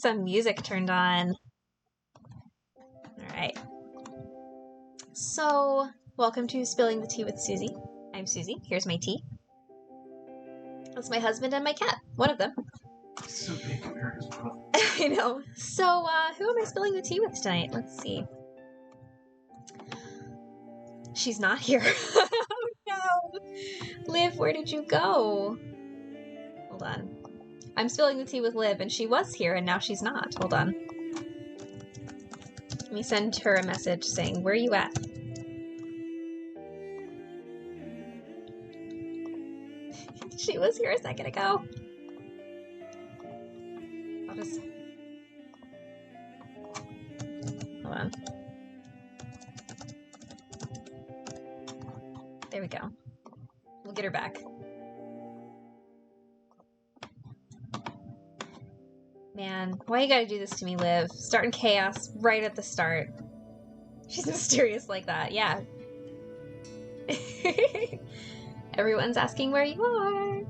some music turned on. All right. So, welcome to Spilling the Tea with Susie. I'm Susie. Here's my tea. That's my husband and my cat. One of them. So big compared as well. I know. So, who am I spilling the tea with tonight? Let's see. She's not here. Oh, no. Liv, where did you go? Hold on. I'm spilling the tea with Liv, and she was here, and now she's not. Hold on. Let me send her a message saying, where are you at? She was here a second ago. I'll just... Hold on. There we go. We'll get her back. Man, why you gotta do this to me, Liv? Starting chaos right at the start. She's mysterious like that, yeah. Everyone's asking where you are.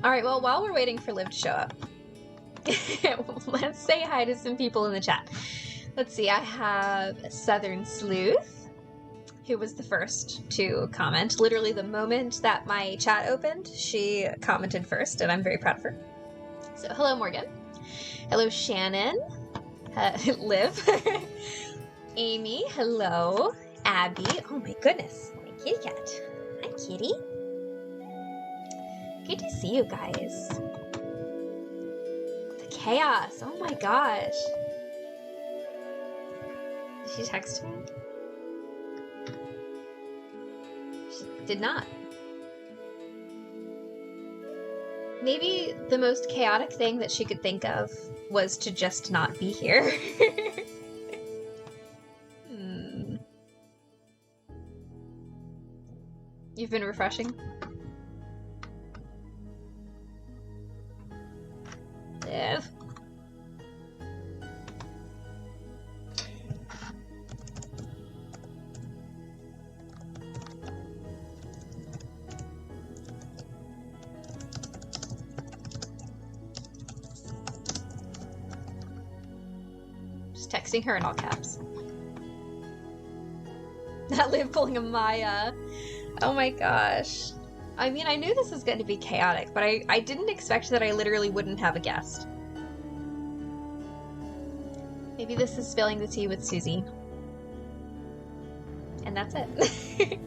Alright, well, while we're waiting for Liv to show up, let's say hi to some people in the chat. Let's see, I have Southern Sleuth, who was the first to comment. Literally the moment that my chat opened, she commented first, and I'm very proud of her. So, hello, Morgan. Hello, Shannon. Liv. Amy, hello. Abby. Oh my goodness. My kitty cat. Hi, kitty. Good to see you guys. The chaos. Oh my gosh. Did she text me? She did not. Maybe the most chaotic thing that she could think of was to just not be here. You've been refreshing? Liv. Just texting her in all caps. That Liv pulling a Maya. Oh my gosh. I mean, I knew this was going to be chaotic, but I didn't expect that I literally wouldn't have a guest. Maybe this is spilling the tea with Susie. And that's it.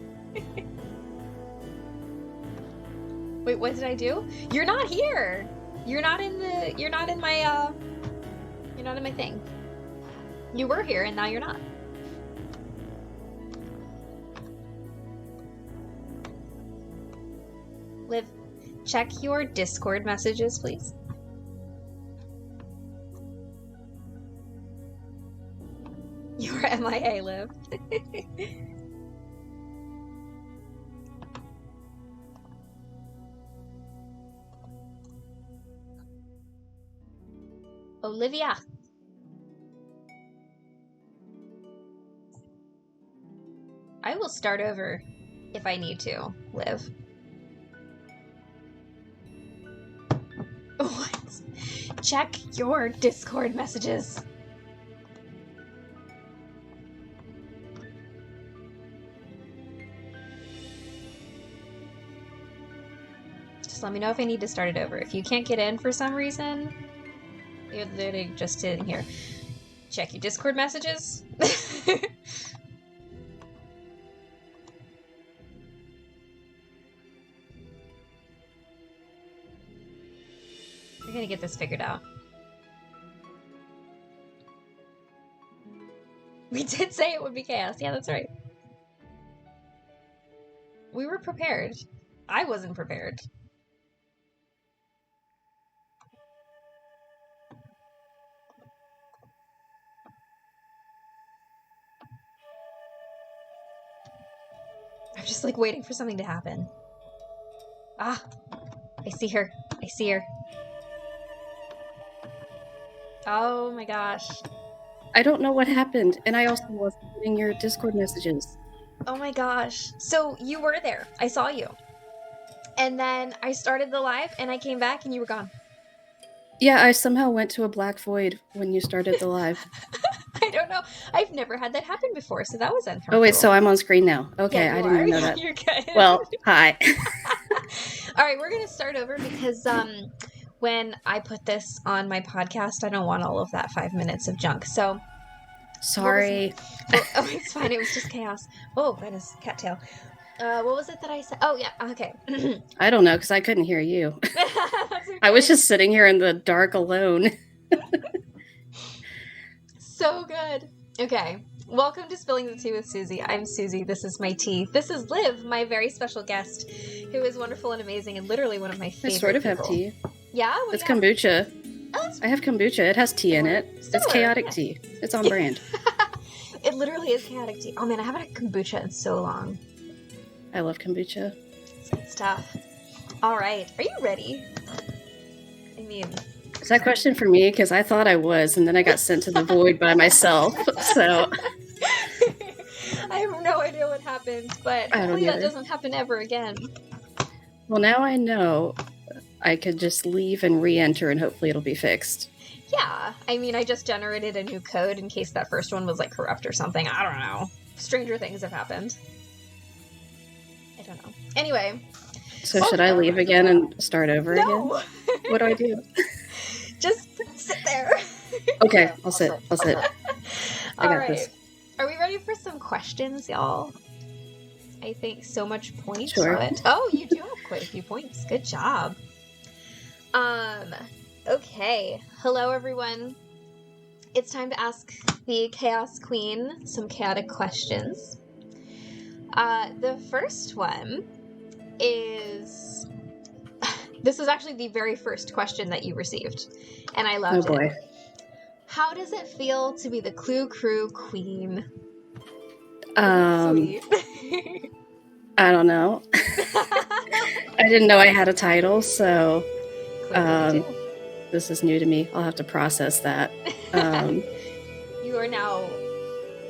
Wait, what did I do? You're not here! You're not in my thing. You were here and now you're not. Liv, check your Discord messages, please. You're MIA, Liv. Olivia. I will start over if I need to, Liv. What? Check your Discord messages. Just let me know if I need to start it over. If you can't get in for some reason, you're literally just sitting here. Check your Discord messages. We're gonna get this figured out. We did say it would be chaos. Yeah, that's right. We were prepared. I wasn't prepared. I'm just like waiting for something to happen. Ah, I see her. I see her. Oh my gosh. I don't know what happened, and I also wasn't getting your Discord messages. Oh my gosh. So you were there. I saw you. And then I started the live and I came back and you were gone. Yeah, I somehow went to a black void when you started the live. I don't know. I've never had that happen before, so that was uncomfortable. Oh wait, so I'm on screen now. Okay, Yeah, I you didn't are. even know that. You're good. Well, hi. All right, we're gonna start over because when I put this on my podcast, I don't want all of that 5 minutes of junk. So Sorry. oh, it's fine. It was just chaos. Oh goodness, cattail. What was it that I said? Oh yeah, okay. I don't know because I couldn't hear you. That's okay. I was just sitting here in the dark alone. So good. Okay. Welcome to Spilling the Tea with Susie. I'm Susie. This is my tea. This is Liv, my very special guest, who is wonderful and amazing and literally one of my I favorite sort of people. have tea. Yeah? What It's do you have? kombucha. Oh, I have kombucha. It has tea in it. It's Similar, chaotic yeah. tea. It's on brand. It literally is chaotic tea. Oh man, I haven't had kombucha in so long. I love kombucha. It's good stuff. All right. Are you ready? I mean... Is that question for me? Because I thought I was, and then I got sent to the void by myself. So I have no idea what happened, but I don't hopefully that either. doesn't happen ever again. Well, now I know I could just leave and re-enter, and hopefully it'll be fixed. Yeah, I mean, I just generated a new code in case that first one was like corrupt or something. I don't know. Stranger things have happened. I don't know. Anyway. So should I leave again and start over again? No! What do I do? Just sit there. Okay, I'll sit. I got Alright. this. Are we ready for some questions, y'all? I think so much points Sure. on it. Oh, you do have quite a few points. Good job. Okay. Hello, everyone. It's time to ask the Chaos Queen some chaotic questions. The first one is... This is actually the very first question that you received, and I loved Oh boy. it. How does it feel to be the Clue Crew Queen? Sweet. I don't know. I didn't know I had a title, so this is new to me. I'll have to process that. You are now,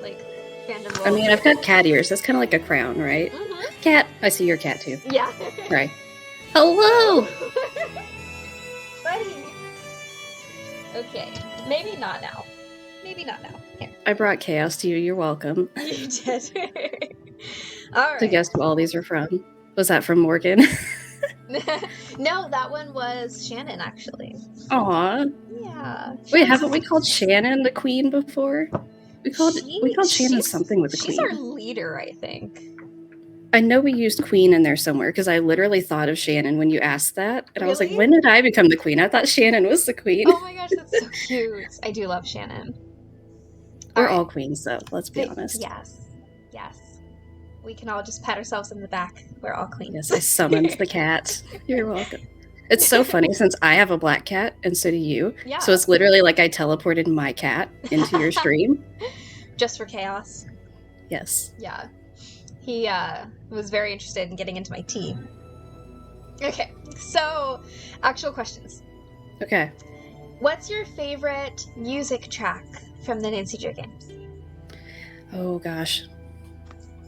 like, fandom. I mean, I've got cat ears. That's kind of like a crown, right? Mm-hmm. Cat. I see your cat too. Yeah. Right. Hello. Buddy. Okay. Maybe not now. Here. I brought chaos to you. You're welcome. You did. All right. To guess who all these are from. Was that from Morgan? No, that one was Shannon, actually. Aw. Yeah. Wait, haven't we called Shannon the queen before? We called Shannon something with the queen. She's our leader, I think. I know we used queen in there somewhere because I literally thought of Shannon when you asked that. And I was like, Really? when did I become the queen? I thought Shannon was the queen. Oh my gosh, that's so cute. I do love Shannon. We're right. all queens, though. Let's be honest. Yes. We can all just pat ourselves in the back. We're all queens. Yes, I summoned the cat. You're welcome. It's so funny since I have a black cat and so do you. Yeah. So it's literally like I teleported my cat into your stream. Just for chaos. Yes. Yeah. He was very interested in getting into my tea. Okay, so actual questions. Okay. What's your favorite music track from the Nancy Drew games? Oh gosh.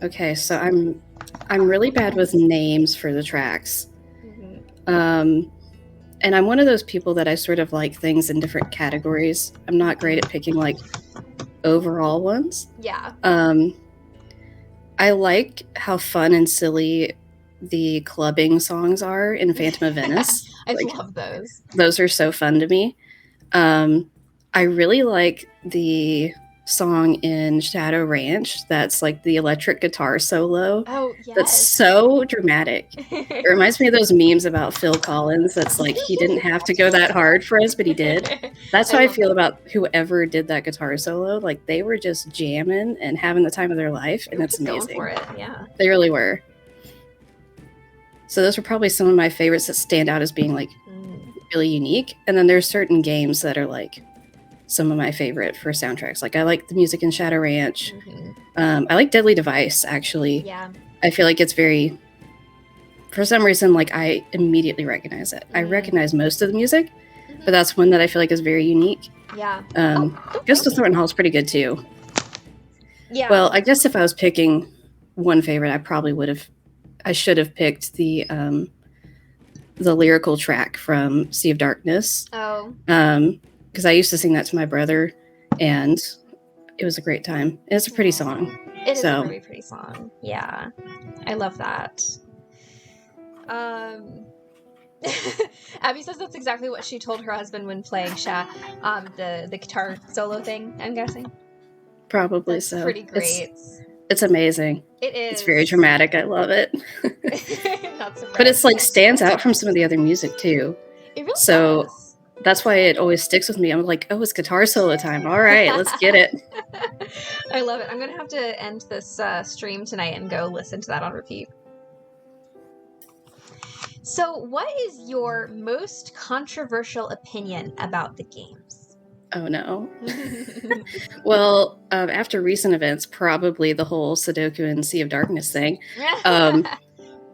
Okay, so I'm really bad with names for the tracks. Mm-hmm. And I'm one of those people that I sort of like things in different categories. I'm not great at picking like overall ones. Yeah. I like how fun and silly the clubbing songs are in Phantom of Venice. I Like, love those. Those are so fun to me. I really like the song in Shadow Ranch that's like the electric guitar solo. Oh, yes. That's so dramatic. It reminds me of those memes about Phil Collins that's like he didn't have to go that hard for us, but he did. That's how I love feel that. about whoever did that guitar solo. Like they were just jamming and having the time of their life, and We're it's just going amazing. for it, yeah. They really were. So those were probably some of my favorites that stand out as being like really unique. And then there's certain games that are like some of my favorite for soundtracks. Like I like the music in Shadow Ranch. Mm-hmm. I like Deadly Device, actually. Yeah. I feel like it's very, for some reason, like I immediately recognize it. I recognize most of the music, but that's one that I feel like is very unique. Yeah. Ghost of Thornton Hall is pretty good too. Yeah. Well, I guess if I was picking one favorite, I should have picked the lyrical track from Sea of Darkness. Oh. Because I used to sing that to my brother, and it was a great time. It's a pretty song. It is a really pretty song. Yeah. I love that. Abby says that's exactly what she told her husband when playing Sha, the guitar solo thing, I'm guessing. Probably that's so. Pretty great. It's amazing. It is. It's very dramatic. I love it. Not surprised. But it's like stands out from some of the other music too. It really does. That's why it always sticks with me. I'm like, oh, it's guitar solo time. All right, let's get it. I love it. I'm going to have to end this stream tonight and go listen to that on repeat. So, what is your most controversial opinion about the games? Oh, no. Well, after recent events, probably the whole Sudoku and Sea of Darkness thing.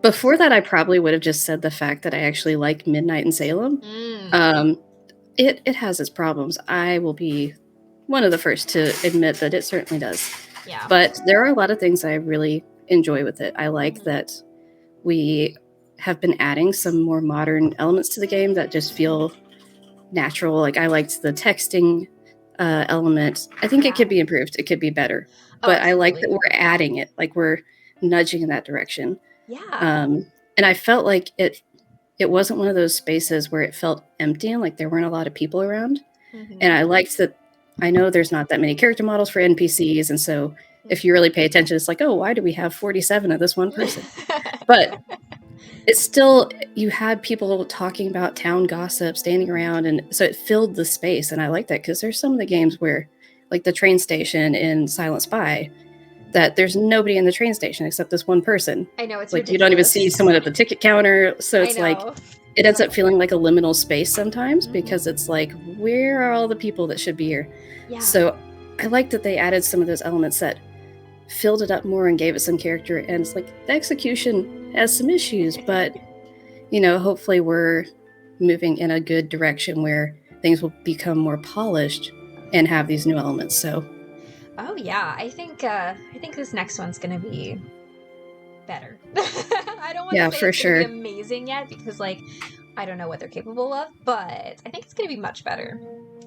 Before that, I probably would have just said the fact that I actually like Midnight in Salem. It has its problems. I will be one of the first to admit that it certainly does. Yeah. But there are a lot of things I really enjoy with it. I like that we have been adding some more modern elements to the game that just feel natural. Like I liked the texting element. I think it could be improved. It could be better. But I like that we're adding it. Like we're nudging in that direction. Yeah. And I felt like it wasn't one of those spaces where it felt empty and like there weren't a lot of people around. And I liked that. I know there's not that many character models for NPCs. And so if you really pay attention, it's like, oh, why do we have 47 of this one person? But it's still, you had people talking about town gossip, standing around. And so it filled the space. And I like that because there's some of the games where, like the train station in Silent Spy, that there's nobody in the train station except this one person. I know, it's like ridiculous. You don't even see someone at the ticket counter. So it's like, it ends up feeling like a liminal space sometimes because it's like, where are all the people that should be here? Yeah. So I like that they added some of those elements that filled it up more and gave it some character. And it's like the execution has some issues, but hopefully we're moving in a good direction where things will become more polished and have these new elements. So oh yeah, I think this next one's gonna be better. I don't want to say it's gonna be amazing yet because I don't know what they're capable of, but I think it's gonna be much better.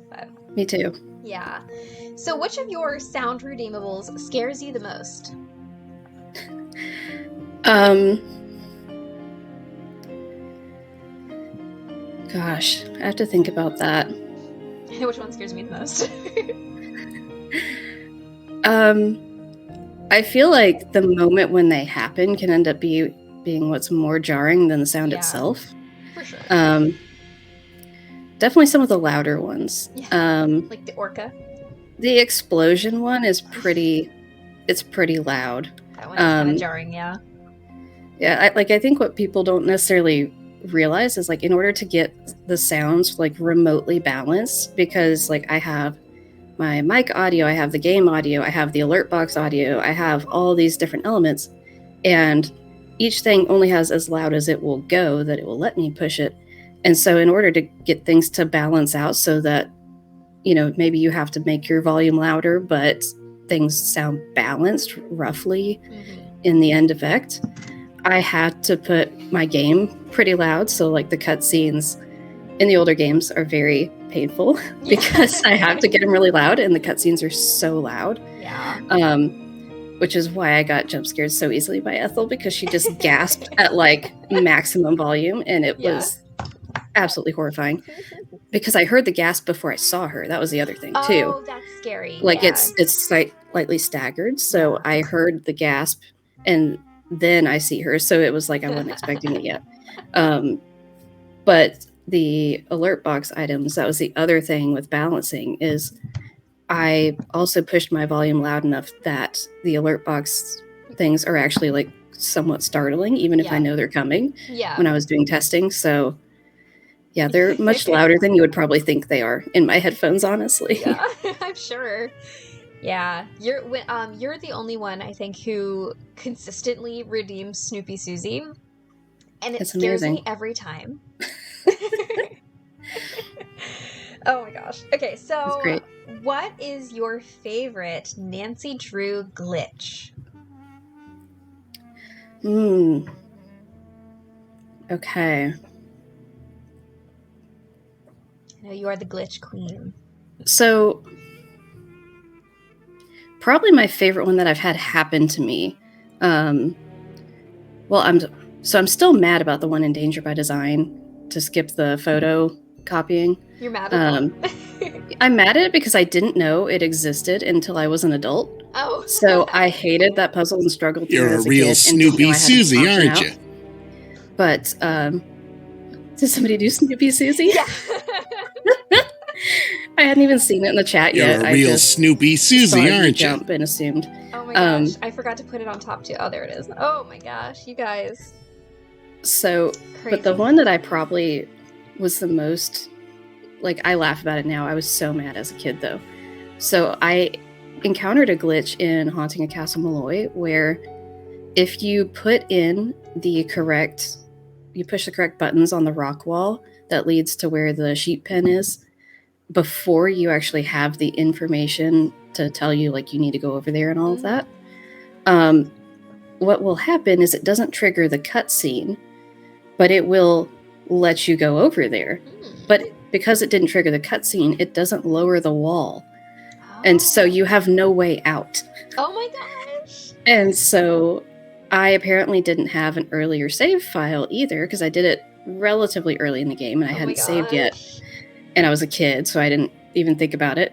But, me too. Yeah. So which of your sound redeemables scares you the most? Gosh, I have to think about that. I know which one scares me the most. I feel like the moment when they happen can end up being what's more jarring than the sound itself. For sure. Definitely some of the louder ones. Yeah. Like the orca. The explosion one is pretty. It's pretty loud. That one is kind of jarring, yeah. Yeah, I think what people don't necessarily realize is in order to get the sounds remotely balanced, because I have my mic audio, I have the game audio, I have the alert box audio, I have all these different elements, and each thing only has as loud as it will go that it will let me push it. And so in order to get things to balance out so that maybe you have to make your volume louder but things sound balanced roughly in the end effect, I had to put my game pretty loud. So the cutscenes in the older games are very painful because I have to get them really loud, and the cutscenes are so loud. Yeah. Which is why I got jump scared so easily by Ethel, because she just gasped at maximum volume, and it was absolutely horrifying. Because I heard the gasp before I saw her. That was the other thing too. Oh, that's scary. It's slightly staggered, so I heard the gasp and then I see her. So it was I wasn't expecting it yet. But the alert box items, that was the other thing with balancing, is I also pushed my volume loud enough that the alert box things are actually somewhat startling, even if I know they're coming when I was doing testing. So yeah, they're much louder than you would probably think they are in my headphones, honestly. Yeah, I'm sure. Yeah, you're the only one, I think, who consistently redeems Snoopy Susie, and it scares me every time. Oh my gosh. Okay, so what is your favorite Nancy Drew glitch? Okay. No, you are the glitch queen. So, probably my favorite one that I've had happen to me. I'm still mad about the one in Danger by Design, to skip the photo copying. You're mad at that? I'm mad at it because I didn't know it existed until I was an adult. Oh. So I hated that puzzle and struggled through it as a kid. You're a real Snoopy Susie, aren't you? But, did somebody do Snoopy Susie? Yeah. I hadn't even seen it in the chat yet. You're a real Snoopy Susie, aren't you? Jump and assumed. Oh my gosh, I forgot to put it on top too. Oh, there it is. Oh my gosh, you guys. So, Crazy. but the one that I probably was the most, like, I laugh about it now. I was so mad as a kid, though. So I encountered a glitch in Haunting of Castle Malloy where if you put in you push the correct buttons on the rock wall that leads to where the sheep pen is, before you actually have the information to tell you, like, you need to go over there and all of that, what will happen is it doesn't trigger the cutscene, but it will let you go over there. But because it didn't trigger the cutscene, it doesn't lower the wall. Oh. And so you have no way out. Oh my gosh. And so I apparently didn't have an earlier save file either, because I did it relatively early in the game and I hadn't saved yet. And I was a kid, so I didn't even think about it.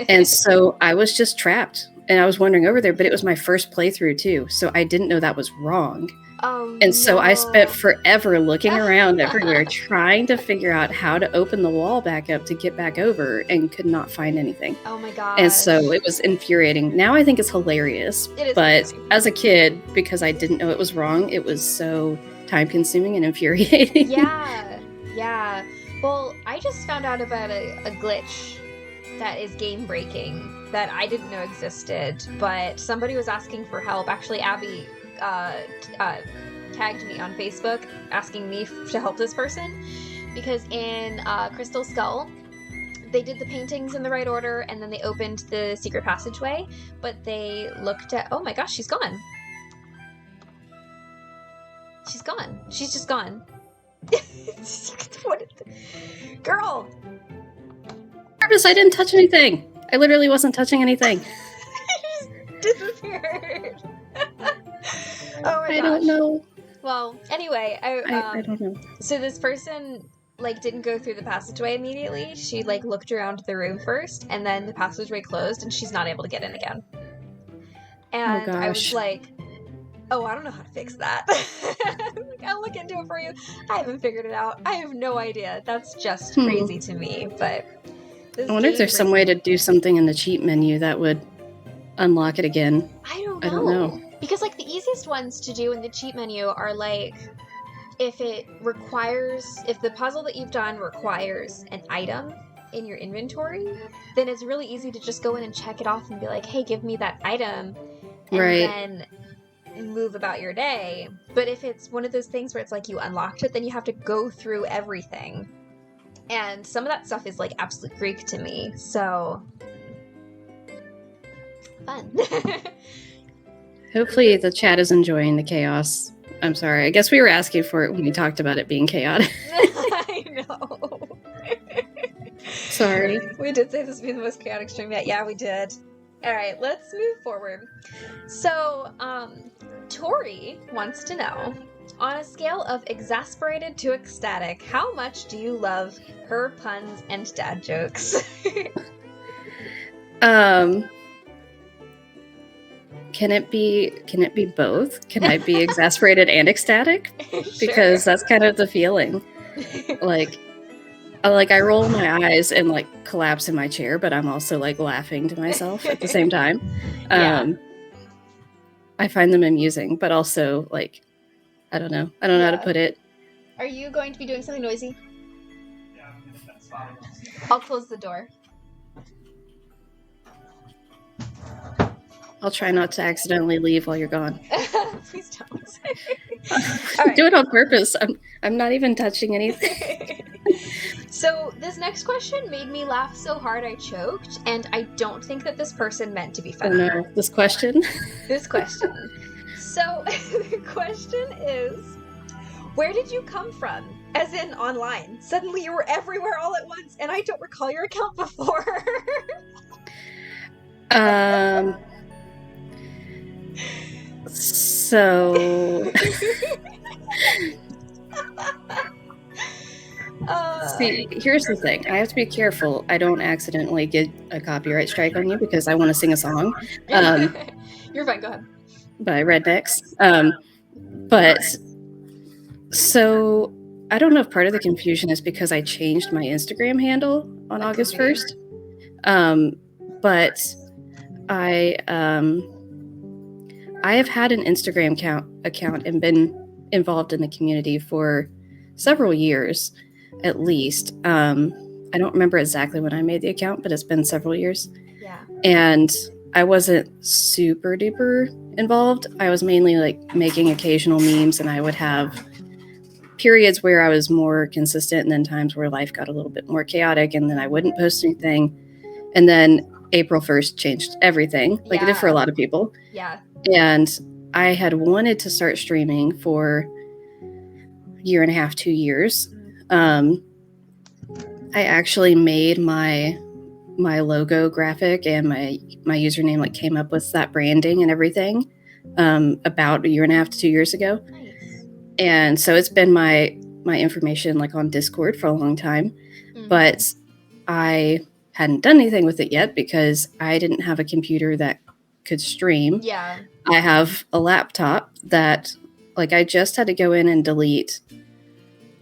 And so I was just trapped and I was wandering over there, but it was my first playthrough too. So I didn't know that was wrong. Oh, and so I spent forever looking around everywhere trying to figure out how to open the wall back up to get back over and could not find anything. Oh my god. And so it was infuriating. Now I think it's hilarious. It is but amazing. As a kid, because I didn't know it was wrong, it was so time consuming and infuriating. Yeah. Well, I just found out about a glitch that is game breaking that I didn't know existed, but somebody was asking for help. Actually, Abby tagged me on Facebook asking me to help this person, because in Crystal Skull they did the paintings in the right order and then they opened the secret passageway, but they looked at, oh my gosh, she's gone. She's just gone. Girl, Purpose, I didn't touch anything. I literally wasn't touching anything. she just disappeared. Oh my gosh. I don't know. Well, anyway, I don't know. So this person didn't go through the passageway immediately. She looked around the room first, and then the passageway closed, and she's not able to get in again. And I was like, oh, I don't know how to fix that. I'll look into it for you. I haven't figured it out. I have no idea. That's just crazy to me. But I wonder if there's some way to do something in the cheat menu that would unlock it again. I don't know. Because the easiest ones to do in the cheat menu are if the puzzle that you've done requires an item in your inventory, then it's really easy to just go in and check it off and be like, hey, give me that item, and then move about your day. But if it's one of those things where it's you unlocked it, then you have to go through everything. And some of that stuff is absolute Greek to me, so fun. Hopefully the chat is enjoying the chaos. I'm sorry. I guess we were asking for it when we talked about it being chaotic. I know. Sorry. We did say this would be the most chaotic stream yet. Yeah, we did. Alright, let's move forward. So, Tori wants to know, on a scale of exasperated to ecstatic, how much do you love her puns and dad jokes? Can it be both? Can I be exasperated and ecstatic? Because that's kind of the feeling. I roll my eyes and collapse in my chair, but I'm also laughing to myself at the same time. I find them amusing, but also I don't know how to put it. Are you going to be doing something noisy? Yeah, that's fine. I'll close the door. I'll try not to accidentally leave while you're gone. Please don't. Right. Do it on purpose. I'm not even touching anything. So this next question made me laugh so hard I choked, and I don't think that this person meant to be funny. Oh no, this question? This question. So the question is, where did you come from? As in online. Suddenly you were everywhere all at once, and I don't recall your account before. So see, here's the thing. I have to be careful I don't accidentally get a copyright strike on you because I want to sing a song. You're fine, go ahead. By Rednecks. But so I don't know if part of the confusion is because I changed my Instagram handle on August 1st. But I have had an Instagram account and been involved in the community for several years, at least. I don't remember exactly when I made the account, but it's been several years. Yeah. And I wasn't super duper involved. I was mainly like making occasional memes, and I would have periods where I was more consistent, and then times where life got a little bit more chaotic, and then I wouldn't post anything. And then April 1st changed everything, like it did for a lot of people. Yeah. And I had wanted to start streaming for a year and a half, 2 years. I actually made my logo graphic and my username like came up with that branding and everything about a year and a half to 2 years ago. Nice. And so it's been my information like on Discord for a long time, but I hadn't done anything with it yet because I didn't have a computer that could stream. Yeah. I have a laptop that like I just had to go in and delete.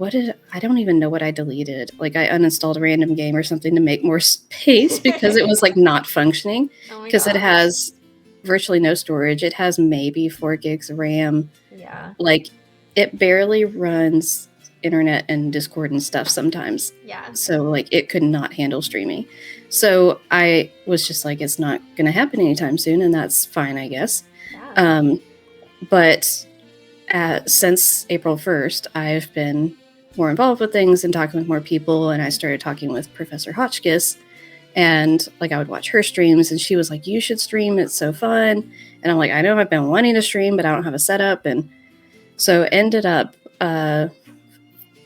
I don't even know what I deleted. Like I uninstalled a random game or something to make more space because it was like not functioning because it has virtually no storage. It has maybe 4 gigs of RAM. Yeah. Like it barely runs internet and Discord and stuff sometimes. Yeah. So like it could not handle streaming. So I was just like, it's not going to happen anytime soon, and that's fine, I guess. Yeah. But since April 1st, I've been more involved with things and talking with more people, and I started talking with Professor Hotchkiss, and like I would watch her streams, and she was like, you should stream, it's so fun. And I'm like, I know I've been wanting to stream, but I don't have a setup. And so ended up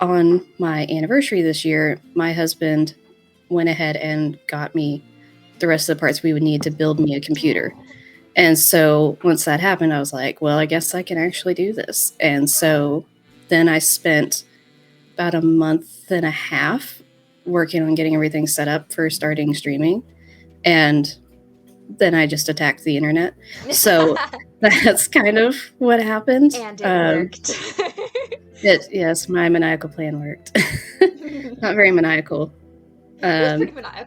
on my anniversary this year, my husband went ahead and got me the rest of the parts we would need to build me a computer. And so once that happened, I was like, well, I guess I can actually do this. And so then I spent about a month and a half working on getting everything set up for starting streaming. And then I just attacked the internet. So that's kind of what happened. And it worked. Yes, my maniacal plan worked. Not very maniacal. Pretty maniacal.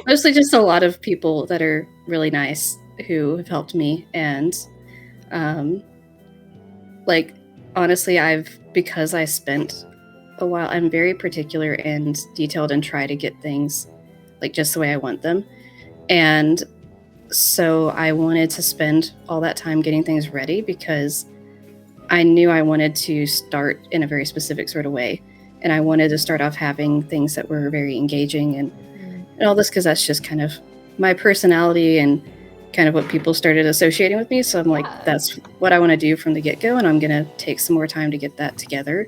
Mostly just a lot of people that are really nice who have helped me. And like honestly, because I spent a while, I'm very particular and detailed and try to get things like just the way I want them. And so I wanted to spend all that time getting things ready because I knew I wanted to start in a very specific sort of way. And I wanted to start off having things that were very engaging and all this, because that's just kind of my personality and kind of what people started associating with me. So I'm like, that's what I want to do from the get-go, and I'm going to take some more time to get that together.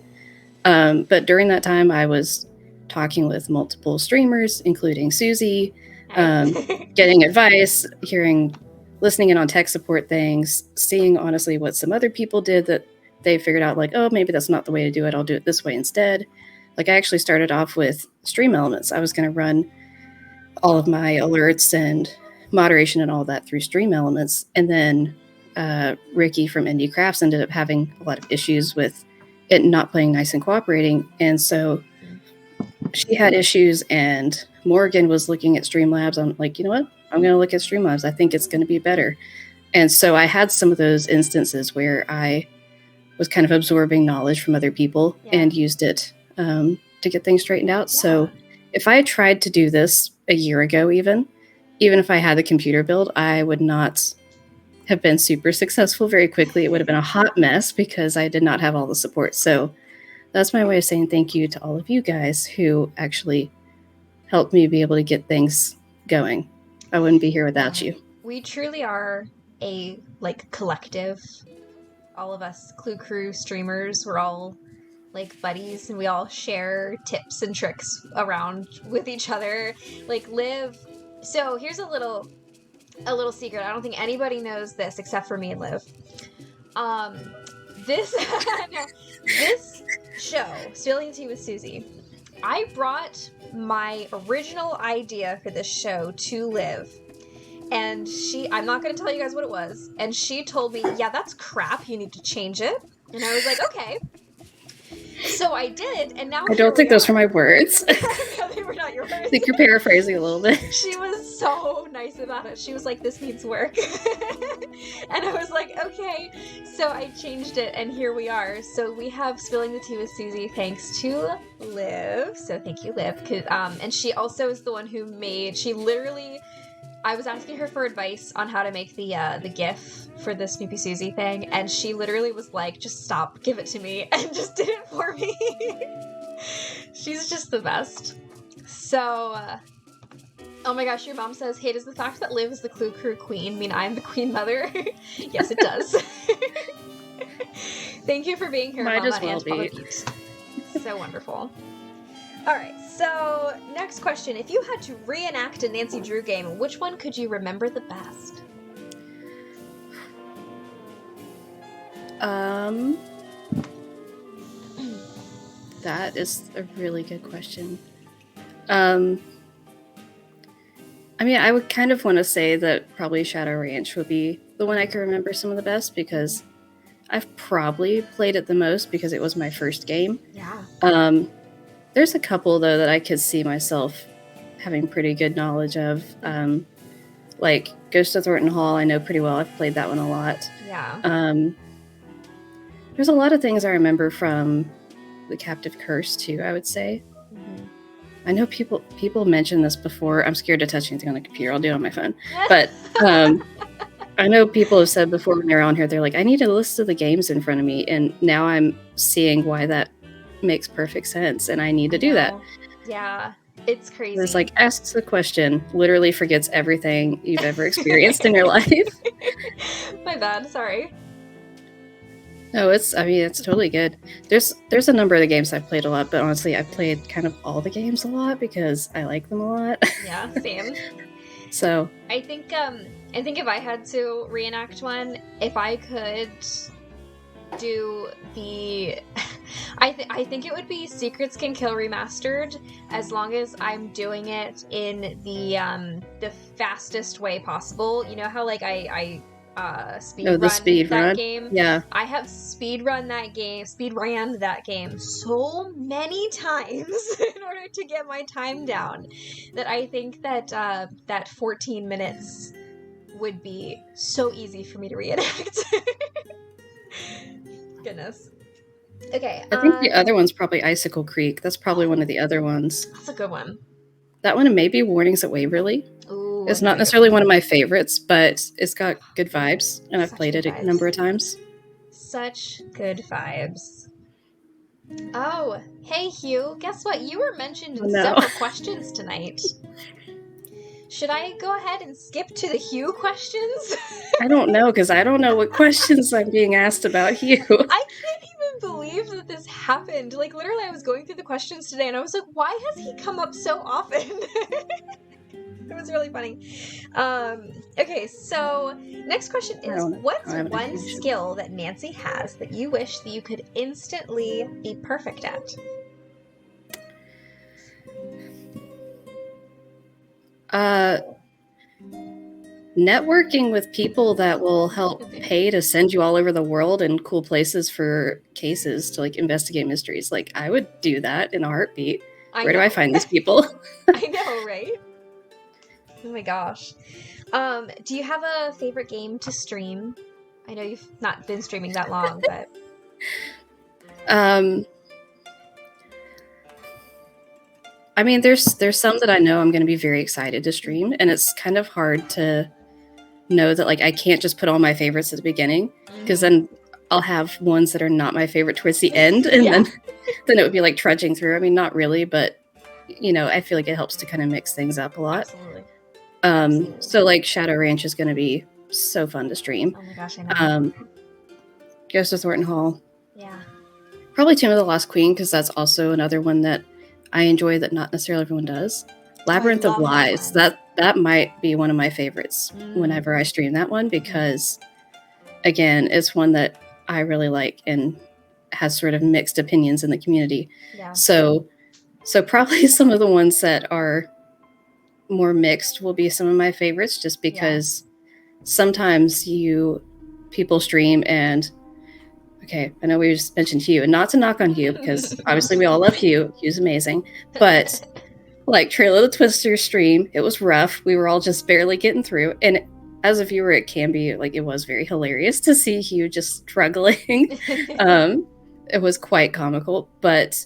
But during that time, I was talking with multiple streamers, including Susie, getting advice, listening in on tech support things, seeing honestly what some other people did that they figured out like, oh, maybe that's not the way to do it. I'll do it this way instead. Like I actually started off with Stream Elements. I was going to run all of my alerts and moderation and all that through Stream Elements. And then Ricky from Indie Crafts ended up having a lot of issues with it not playing nice and cooperating. And so she had issues, and Morgan was looking at Streamlabs. I'm like, you know what? I'm going to look at Streamlabs. I think it's going to be better. And so I had some of those instances where I was kind of absorbing knowledge from other people and used it to get things straightened out. Yeah. So if I had tried to do this a year ago, even if I had the computer build, I would not have been super successful very quickly. It would have been a hot mess because I did not have all the support. So that's my way of saying thank you to all of you guys who actually helped me be able to get things going. I wouldn't be here without you. We truly are a collective. All of us Clue Crew streamers, we're all like buddies, and we all share tips and tricks around with each other. Like Liv. So here's a little secret. I don't think anybody knows this except for me and Liv. This this show, Spilling Tea with Susie, I brought my original idea for this show to Liv, and I'm not going to tell you guys what it was, and she told me, yeah, that's crap, you need to change it. And I was like, okay. So I did, and now I don't think those were my words. No, they were not your words. I think you're paraphrasing a little bit. She was so nice about it. She was like, this needs work. And I was like, okay. So I changed it, and here we are. So we have Spilling the Tea with Susie thanks to Liv. So thank you, Liv. And she also is the one who I was asking her for advice on how to make the GIF for the Snoopy Susie thing, and she literally was like, just stop, give it to me, and just did it for me. She's just the best. So, oh my gosh, your mom says, hey, does the fact that Liv is the Clue Crew queen mean I'm the queen mother? Yes, it does. Thank you for being here, Might Mama as well and Papa be. Pete. So wonderful. All right, so next question. If you had to reenact a Nancy Drew game, which one could you remember the best? That is a really good question. I mean, I would kind of want to say that probably Shadow Ranch would be the one I could remember some of the best, because I've probably played it the most because it was my first game. Yeah. There's a couple, though, that I could see myself having pretty good knowledge of. Like Ghost of Thornton Hall, I know pretty well. I've played that one a lot. Yeah. There's a lot of things I remember from The Captive Curse, too, I would say. Mm-hmm. I know people mentioned this before. I'm scared to touch anything on the computer. I'll do it on my phone. But I know people have said before when they're on here, they're like, I need a list of the games in front of me. And now I'm seeing why that makes perfect sense. And I need to do that. Yeah. It's crazy. It's like, asks the question, literally forgets everything you've ever experienced in your life. My bad. Sorry. No, it's totally good. There's a number of the games I've played a lot, but honestly, I've played kind of all the games a lot because I like them a lot. Yeah, same. So I think if I had to reenact one, if I could do the I think it would be Secrets Can Kill Remastered, as long as I'm doing it in the fastest way possible. You know how like I speed run game? Yeah. I have speed ran that game so many times in order to get my time down that I think that that 14 minutes would be so easy for me to reenact. Goodness. Okay. I think the other one's probably Icicle Creek. That's probably one of the other ones. That's a good one. That one, and maybe Warnings at Waverly. Ooh, It's not necessarily one of my favorites, but it's got good vibes, and I've played it a number of times. Such good vibes. Oh, hey Hugh. Guess what? You were mentioned in several questions tonight. Should I go ahead and skip to the Hugh questions? I don't know, because I don't know what questions I'm being asked about Hugh. I can't even believe that this happened. Like, literally, I was going through the questions today, and I was like, why has he come up so often? It was really funny. Okay, so next question is, what's one skill that Nancy has that you wish that you could instantly be perfect at? Networking with people that will help pay to send you all over the world and cool places for cases to like investigate mysteries. Like, I would do that in a heartbeat. Where do I find these people? I know, right? Oh my gosh. Do you have a favorite game to stream? I know you've not been streaming that long, but I mean, there's some that I know I'm going to be very excited to stream, and it's kind of hard to know that like I can't just put all my favorites at the beginning, because then I'll have ones that are not my favorite towards the end, and then it would be like trudging through. I mean, not really, but you know, I feel like it helps to kind of mix things up a lot. Absolutely. So like Shadow Ranch is going to be so fun to stream. Oh my gosh, I know. Ghost of Thornton Hall. Yeah. Probably Tomb of the Lost Queen, because that's also another one that I enjoy that not necessarily everyone does. Labyrinth of love that Lies. one. That might be one of my favorites whenever I stream that one, because again, it's one that I really like and has sort of mixed opinions in the community. Yeah. So probably some of the ones that are more mixed will be some of my favorites, just because sometimes people stream and okay, I know we just mentioned Hugh, and not to knock on Hugh, because obviously we all love Hugh. Hugh's amazing. But like Trail of the Twister stream, it was rough. We were all just barely getting through. And as a viewer, it can be like, it was very hilarious to see Hugh just struggling. It was quite comical, but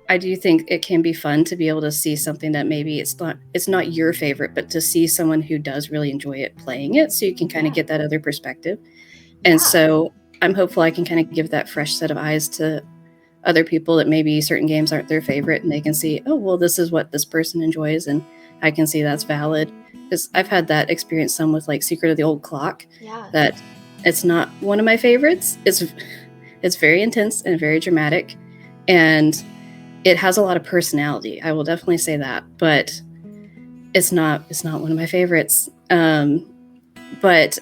I do think it can be fun to be able to see something that maybe it's not your favorite, but to see someone who does really enjoy it playing it, so you can kind of get that other perspective. And so I'm hopeful I can kind of give that fresh set of eyes to other people that maybe certain games aren't their favorite, and they can see, oh, well, this is what this person enjoys, and I can see that's valid. Because I've had that experience some with like Secret of the Old Clock, that it's not one of my favorites. It's very intense and very dramatic, and it has a lot of personality. I will definitely say that, but it's not one of my favorites. But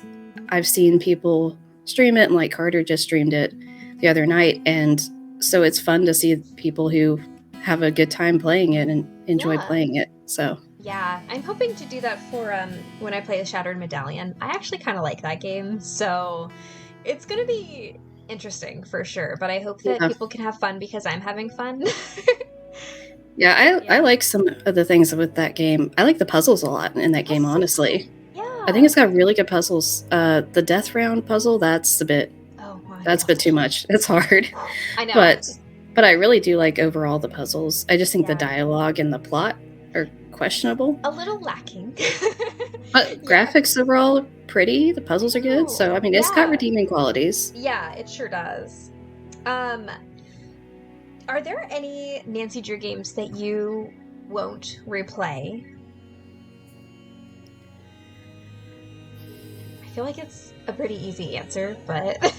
I've seen people stream it, and like Carter just streamed it the other night, and so it's fun to see people who have a good time playing it and enjoy playing it. So yeah, I'm hoping to do that for when I play the Shattered Medallion. I actually kind of like that game, so it's gonna be interesting for sure. But I hope that people can have fun because I'm having fun. I like some of the things with that game. I like the puzzles a lot in that game, honestly. Yeah, I think it's got really good puzzles. The death round puzzle, that's a bit too much. It's hard. I know. But I really do like overall the puzzles. I just think the dialogue and the plot are questionable. A little lacking. But graphics overall are pretty. The puzzles are good. So, I mean, it's got redeeming qualities. Yeah, it sure does. Are there any Nancy Drew games that you won't replay? I feel like it's a pretty easy answer, but...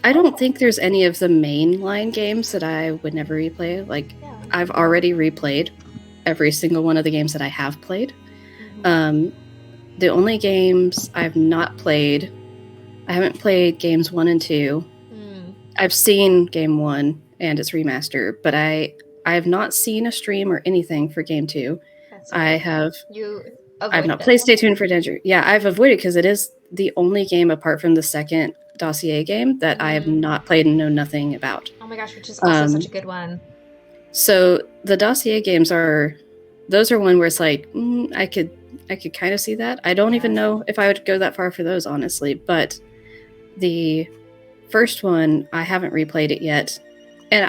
I don't think there's any of the mainline games that I would never replay. Like, I've already replayed every single one of the games that I have played. The only games I've not played, I haven't played games 1 and 2. I've seen game 1 and its remaster, but I have not seen a stream or anything for game 2. I've not played Stay Tuned for Danger. Yeah, I've avoided because it is the only game apart from the second Dossier game that I have not played and know nothing about. Oh my gosh, which is also such a good one. So the Dossier games those are one where it's like, I could kind of see that. I don't even know if I would go that far for those, honestly. But the first one, I haven't replayed it yet. And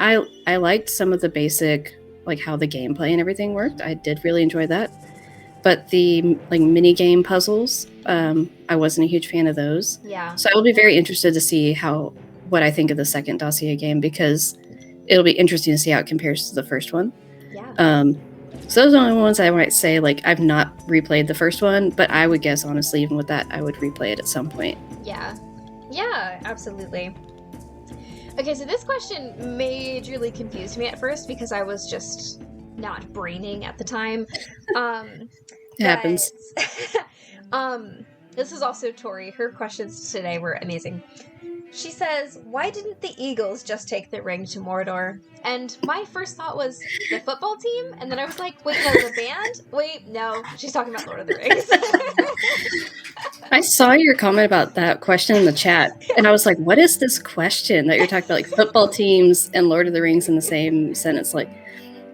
I liked some of the basic, like how the gameplay and everything worked. I did really enjoy that. But the like mini game puzzles, I wasn't a huge fan of those. Yeah. So I will be very interested to see what I think of the second Dossier game, because it'll be interesting to see how it compares to the first one. Yeah. So those are the only ones I might say, like, I've not replayed the first one, but I would guess, honestly, even with that, I would replay it at some point. Yeah. Yeah, absolutely. Okay, so this question majorly confused me at first because I was just not braining at the time. It happens. This is also Tori. Her questions today were amazing. She says, why didn't the Eagles just take the ring to Mordor? And my first thought was the football team, and then I was like, wait, no, the band? Wait, no, she's talking about Lord of the Rings. I saw your comment about that question in the chat, and I was like, what is this question that you're talking about, like football teams and Lord of the Rings in the same sentence? Like,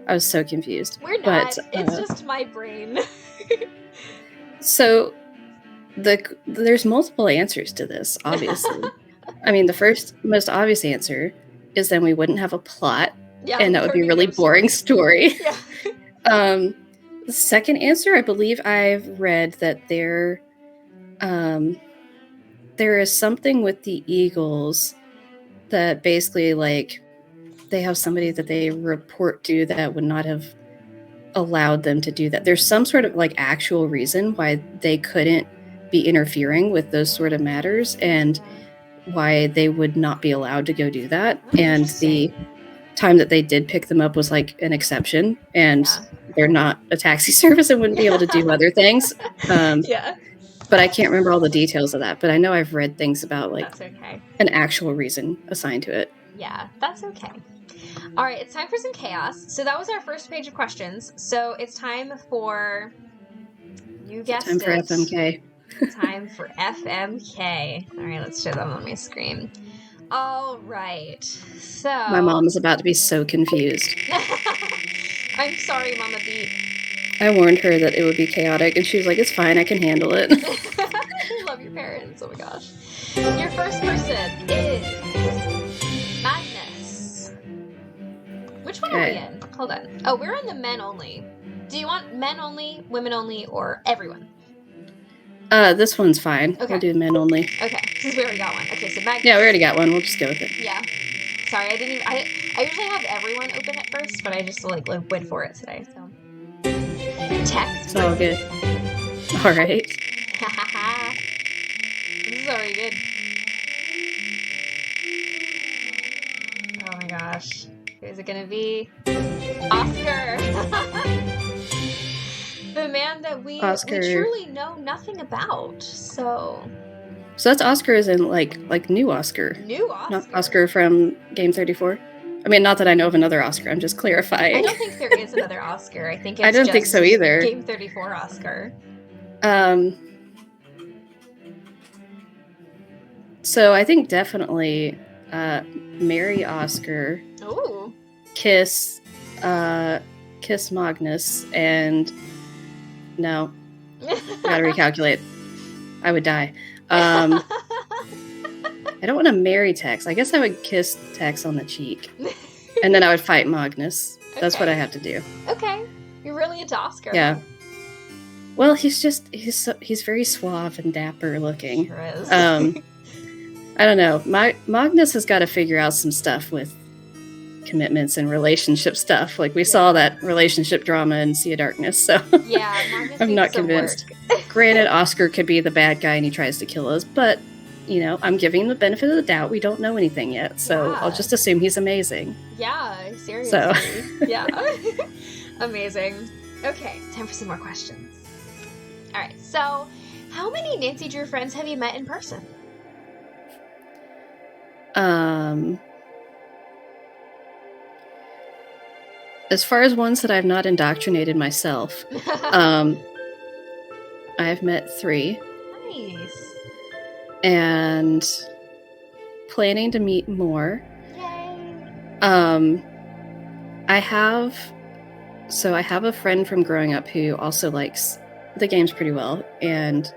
I was so confused. We're not. It's just my brain. So, there's multiple answers to this, obviously. I mean, the first most obvious answer is then we wouldn't have a plot, and that would be a really boring story. Yeah. The second answer, I believe I've read that there is something with the Eagles that basically, like, they have somebody that they report to that would not have allowed them to do that. There's some sort of, like, actual reason why they couldn't be interfering with those sort of matters, and why they would not be allowed to go do that. Oh, And the time that they did pick them up was like an exception, and they're not a taxi service and wouldn't be able to do other things. Yeah. But I can't remember all the details of that. But I know I've read things about like That's okay. an actual reason assigned to it. Yeah, that's okay. All right, it's time for some chaos. So that was our first page of questions. So it's time for, you guessed Time for it. FMK. Time for FMK. All right, let's show them on my screen. All right, so... My mom is about to be so confused. I'm sorry, Mama Beat. I warned her that it would be chaotic, and she was like, it's fine, I can handle it. I love your parents. Oh my gosh. Your first person is Magnus. Which one are we in? Hold on. Oh, we're in the men only. Do you want men only, women only, or everyone? This one's fine. Okay. We'll do men only. Okay, because we already got one. Okay, so Magnus. Yeah, we already got one. We'll just go with it. Yeah. Sorry, I didn't even... I usually have everyone open it first, but I just like went for it today, so... Text. It's all good. All right. This is already good. Oh my gosh. Who's it gonna be? Oscar! The man that we truly know nothing about, so... So that's Oscar as in like new Oscar. New Oscar? Not Oscar from Game 34. I mean, not that I know of another Oscar. I'm just clarifying. I don't think there is another Oscar. I think it's I don't think so either. Game 34 Oscar. So I think definitely marry Oscar. Ooh. Kiss Magnus, and no. Gotta recalculate. I would die. I don't want to marry Tex. I guess I would kiss Tex on the cheek. And then I would fight Magnus. That's what I have to do. Okay. You're really into Oscar. Yeah. Well, he's very suave and dapper looking. Sure is. I don't know. Magnus has got to figure out some stuff with commitments and relationship stuff. Like we saw that relationship drama in Sea of Darkness. So yeah, Magnus I'm not needs some convinced. work. Granted, Oscar could be the bad guy and he tries to kill us, but you know, I'm giving him the benefit of the doubt. We don't know anything yet, so Yeah. I'll just assume he's amazing. Yeah, seriously. So. Yeah. Amazing. Okay, time for some more questions. All right, so how many Nancy Drew friends have you met in person? As far as ones that I've not indoctrinated myself, I've met 3. Nice. And planning to meet more. Yay. I have a friend from growing up who also likes the games pretty well, and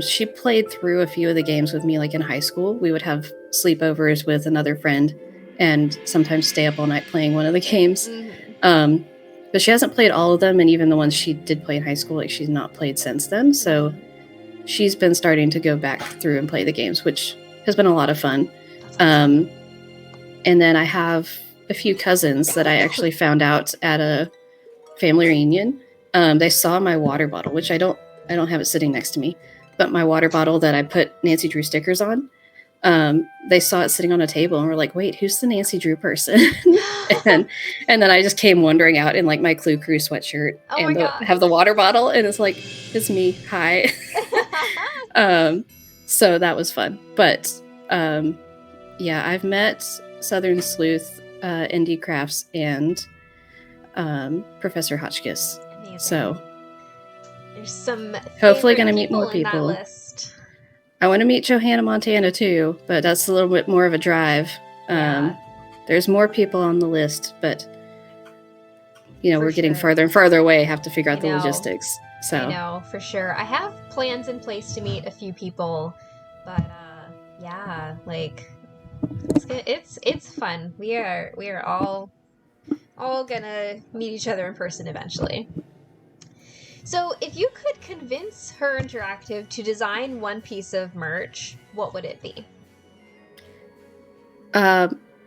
she played through a few of the games with me, like in high school. We would have sleepovers with another friend and sometimes stay up all night playing one of the games. Mm-hmm. But she hasn't played all of them, and even the ones she did play in high school, like she's not played since then. So she's been starting to go back through and play the games, which has been a lot of fun. And then I have a few cousins that I actually found out at a family reunion. They saw my water bottle, which I don't have it sitting next to me, but my water bottle that I put Nancy Drew stickers on. They saw it sitting on a table and were like, wait, who's the Nancy Drew person? and then I just came wandering out in like my Clue Crew sweatshirt and have the water bottle, and it's like, it's me, hi. So that was fun. But yeah, I've met Southern Sleuth, Indie Crafts, and Professor Hotchkiss. Amazing. So there's some hopefully going to meet more in that people. list. I want to meet Johanna Montana too, but that's a little bit more of a drive. Yeah. There's more people on the list, but you know, For we're getting sure. further and further away. Have to figure out I the know. logistics. So I know, for sure. I have plans in place to meet a few people, but yeah, like it's fun. We are all gonna meet each other in person eventually. So, if you could convince Her Interactive to design one piece of merch, what would it be?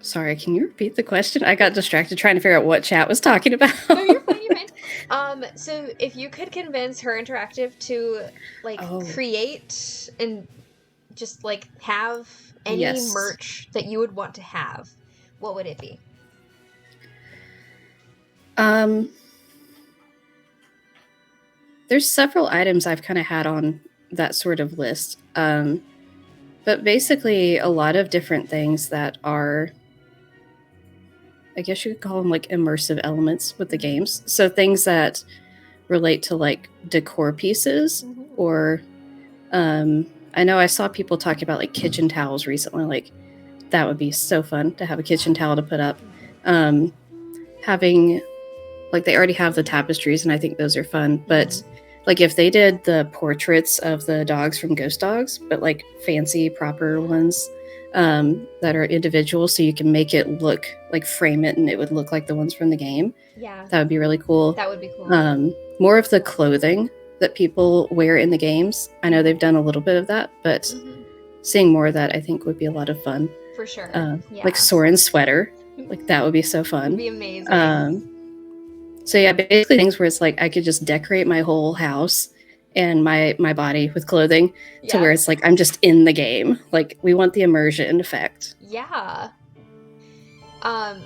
sorry, can you repeat the question? I got distracted trying to figure out what chat was talking about. No, you're fine. You're fine. So if you could convince Her Interactive to create and just like have any Yes. merch that you would want to have, what would it be? There's several items I've kind of had on that sort of list. But basically a lot of different things that are, I guess you could call them like immersive elements with the games. So things that relate to like decor pieces or I know I saw people talking about like kitchen towels recently. Like that would be so fun to have a kitchen towel to put up. Having like they already have the tapestries and I think those are fun, but like if they did the portraits of the dogs from Ghost Dogs, but like fancy proper ones that are individual, so you can make it look like frame it and it would look like the ones from the game. Yeah, That would be really cool. that would be cool. More of the clothing that people wear in the games. I know they've done a little bit of that, but seeing more of that I think would be a lot of fun. For sure. Like Soren's sweater, like that would be so fun. It'd be amazing. So yeah, basically things where it's like I could just decorate my whole house and my body with clothing to where it's like I'm just in the game. Like we want the immersion effect. Yeah. I'm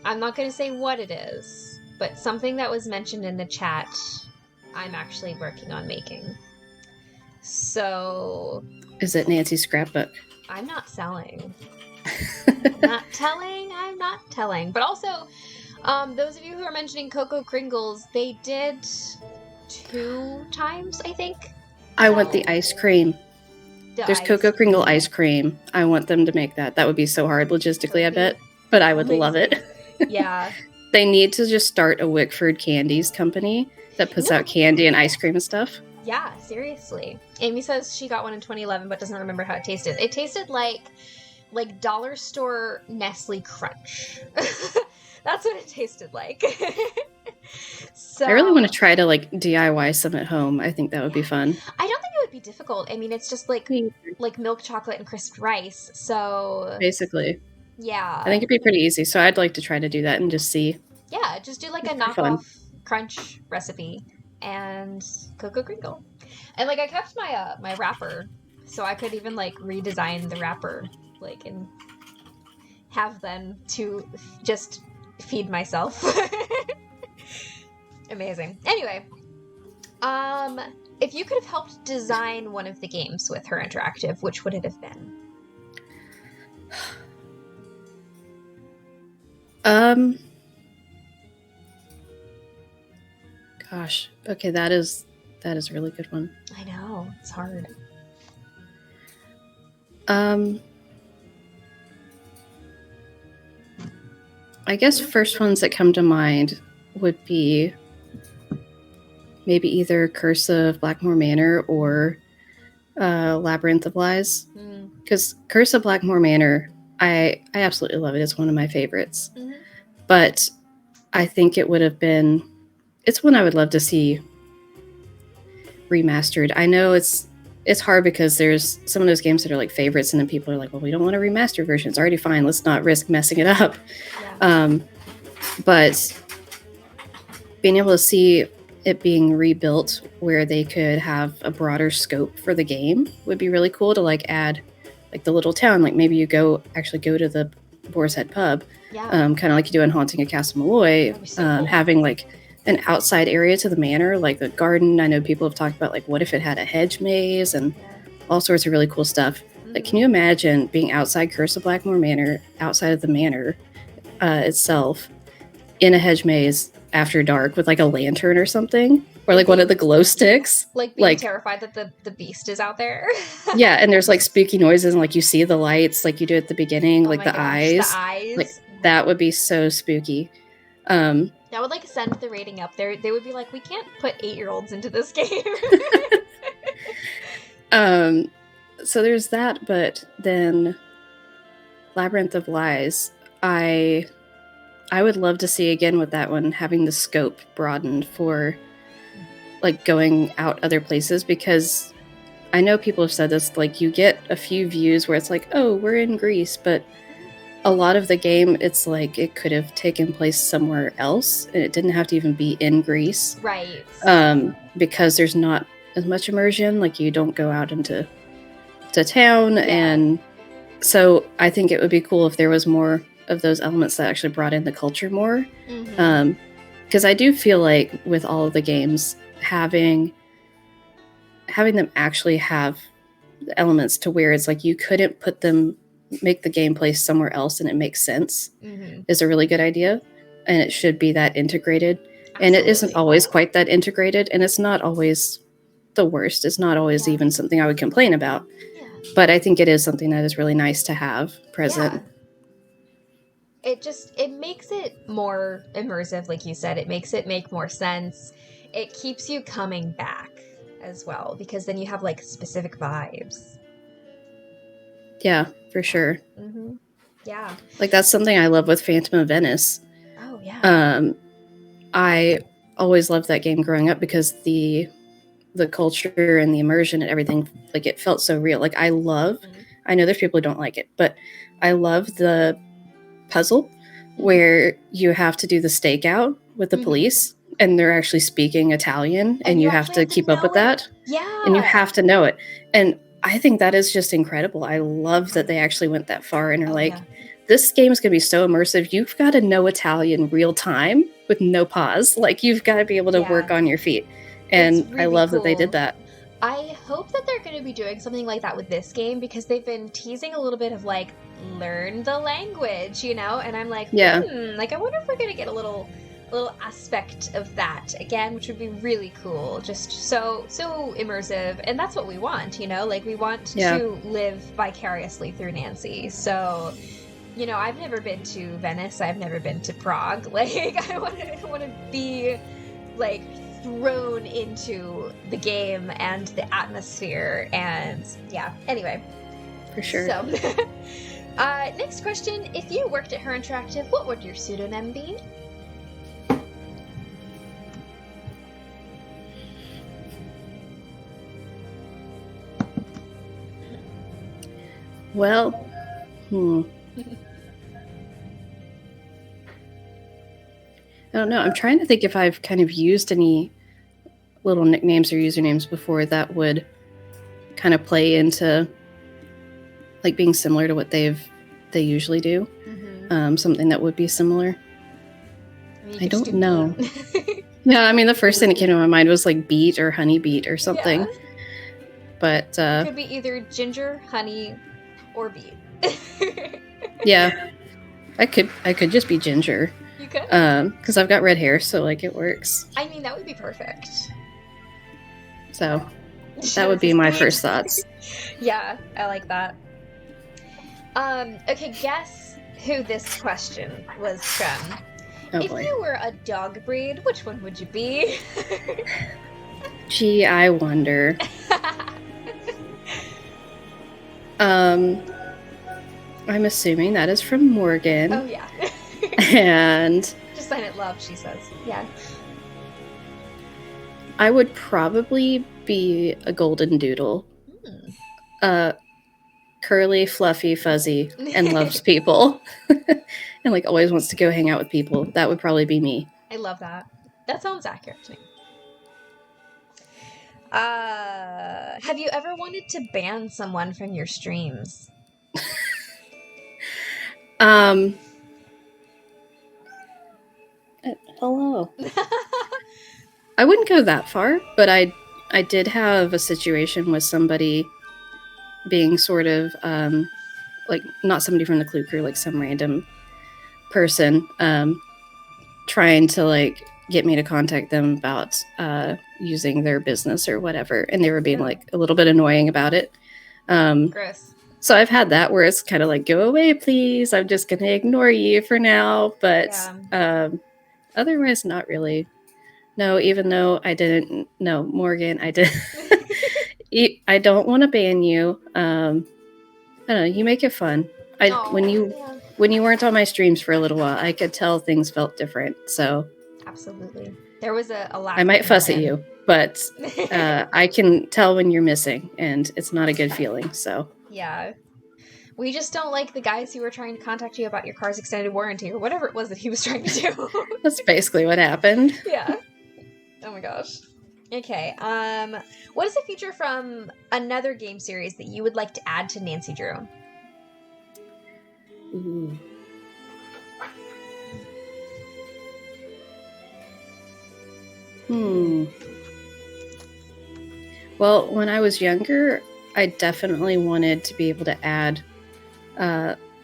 not going to say what it is, but something that was mentioned in the chat I'm actually working on making. So... Is it Nancy's scrapbook? I'm not selling. I'm not telling. But also, those of you who are mentioning Cocoa Kringles, they did 2 times, I think. I want the ice cream. There's Cocoa Kringle ice cream. I want them to make that. That would be so hard logistically, I bet. But I would love it. Yeah. They need to just start a Wickford Candies company that puts out candy and ice cream and stuff. Yeah, seriously. Amy says she got one in 2011 but doesn't remember how it tasted. It tasted like dollar store Nestle Crunch. That's what it tasted like. So I really want to try to like DIY some at home. I think that would be fun. I don't think it would be difficult. I mean, it's just like milk chocolate and crisped rice. So basically, yeah. I think it'd be pretty easy. So I'd like to try to do that and just see. Yeah, just do like a knockoff crunch recipe and Cocoa Kringle. And like I kept my my wrapper, so I could even like redesign the wrapper like and have them to just feed myself. Amazing. Anyway, if you could have helped design one of the games with Her Interactive, which would it have been? Gosh. Okay, that is a really good one. I know, it's hard. I guess first ones that come to mind would be maybe either Curse of Blackmore Manor or Labyrinth of Lies. Because Curse of Blackmore Manor, I absolutely love it. It's one of my favorites. But I think it would have been... It's one I would love to see remastered. I know it's hard because there's some of those games that are like favorites and then people are like, well, we don't want a remastered version. It's already fine. Let's not risk messing it up. Yeah. But being able to see it being rebuilt where they could have a broader scope for the game would be really cool to like add like the little town. Like maybe you actually go to the Boar's Head pub, kind of like you do in Haunting of Castle Malloy, cool. Having like an outside area to the manor, like the garden. I know people have talked about like what if it had a hedge maze and all sorts of really cool stuff. Like, can you imagine being outside Curse of Blackmore Manor, outside of the manor itself, in a hedge maze after dark with like a lantern or something, or like one of the glow sticks, like being terrified that the beast is out there. Yeah, and there's like spooky noises and like you see the lights like you do at the beginning, like the eyes. Like that would be so spooky. That would like send the rating up there. They would be like, we can't put 8-year-olds into this game. So there's that, but then Labyrinth of Lies, I would love to see again with that one having the scope broadened for like going out other places, because I know people have said this, like you get a few views where it's like, oh, we're in Greece, but a lot of the game, it's like it could have taken place somewhere else, and it didn't have to even be in Greece. Right. Because there's not as much immersion. Like you don't go out into to town. Yeah. And so I think it would be cool if there was more of those elements that actually brought in the culture more. Mhm. Because I do feel like with all of the games, having them actually have the elements to where it's like you couldn't make the gameplay somewhere else and it makes sense Mhm. is a really good idea. And it should be that integrated. And it isn't Absolutely. always quite that integrated, and it's not always the worst. It's not always Yeah. even something I would complain about. Yeah. But I think it is something that is really nice to have present. Yeah. It makes it more immersive, like you said. It makes it make more sense. It keeps you coming back as well, because then you have like specific vibes. Yeah, for sure. Mm-hmm. Yeah. Like that's something I love with Phantom of Venice. Oh yeah. I always loved that game growing up because the culture and the immersion and everything, like it felt so real. Like I know there's people who don't like it, but I love the puzzle where you have to do the stakeout with the police and they're actually speaking Italian and you have to keep up with that. Yeah. And you have to know it. And I think that is just incredible. I love that they actually went that far and are this game is going to be so immersive. You've got to know Italian real time with no pause. Like you've got to be able to work on your feet. And really I love cool that they did that. I hope that they're going to be doing something like that with this game, because they've been teasing a little bit of like, learn the language, you know? And I'm like, like I wonder if we're going to get a little aspect of that again, which would be really cool. Just so immersive. And that's what we want, you know? Like we want to live vicariously through Nancy. So, you know, I've never been to Venice. I've never been to Prague. Like I want to be like thrown into the game and the atmosphere, and anyway, for sure. So next question: if you worked at Her Interactive, what would your pseudonym be? Well, I don't know. I'm trying to think if I've kind of used any little nicknames or usernames before that would kind of play into like being similar to what they usually do. Something that would be similar. I don't know. Yeah, I mean, the first thing that came to my mind was like beet or honey beet or something. Yeah. But could be either ginger, honey, or beet. Yeah, I could just be Ginger. You could? Because I've got red hair, so like it works. I mean, that would be perfect. So that would be my first thoughts. Yeah, I like that. Okay, guess who this question was from. If you were a dog breed, which one would you be? Gee, I wonder. I'm assuming that is from Morgan. Oh, yeah. And just sign it love, she says. Yeah. I would probably be a golden doodle. Curly, fluffy, fuzzy, and loves people. And like always wants to go hang out with people. That would probably be me. I love that. That sounds accurate to me. Have you ever wanted to ban someone from your streams? Hello. I wouldn't go that far, but I did have a situation with somebody being sort of like not somebody from the Clue Crew, like some random person trying to like get me to contact them about using their business or whatever, and they were being like a little bit annoying about it. Gross. So I've had that where it's kind of like, go away, please. I'm just gonna ignore you for now. But otherwise, not really. No, even though I didn't. No, Morgan, I did. I don't want to ban you. I don't know. You make it fun. When you weren't on my streams for a little while, I could tell things felt different. So absolutely, there was a lack. I might fuss at you, but I can tell when you're missing, and it's not a good feeling. So yeah, we just don't like the guys who were trying to contact you about your car's extended warranty or whatever it was that he was trying to do. That's basically what happened. Yeah. Oh my gosh. Okay. What is a feature from another game series that you would like to add to Nancy Drew? Ooh. Well, when I was younger, I definitely wanted to be able to add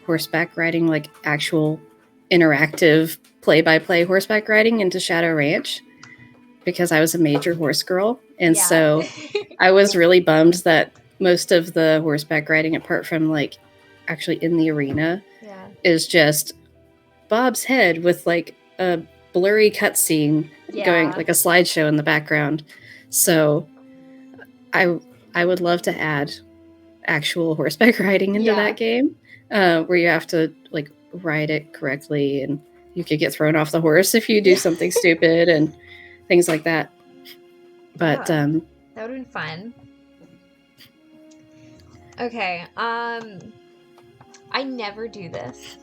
horseback riding, like actual interactive play-by-play horseback riding into Shadow Ranch, because I was a major horse girl. And so I was really bummed that most of the horseback riding, apart from like actually in the arena, is just Bob's head with like a blurry cutscene going, like a slideshow in the background. So I would love to add actual horseback riding into that game, where you have to like ride it correctly, and you could get thrown off the horse if you do something stupid and things like that. But that would have been fun. Okay, I never do this.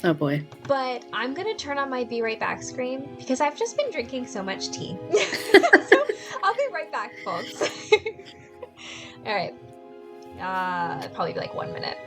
Oh boy. But I'm gonna turn on my be right back screen because I've just been drinking so much tea. So I'll be right back, folks. All right. Probably be like 1 minute.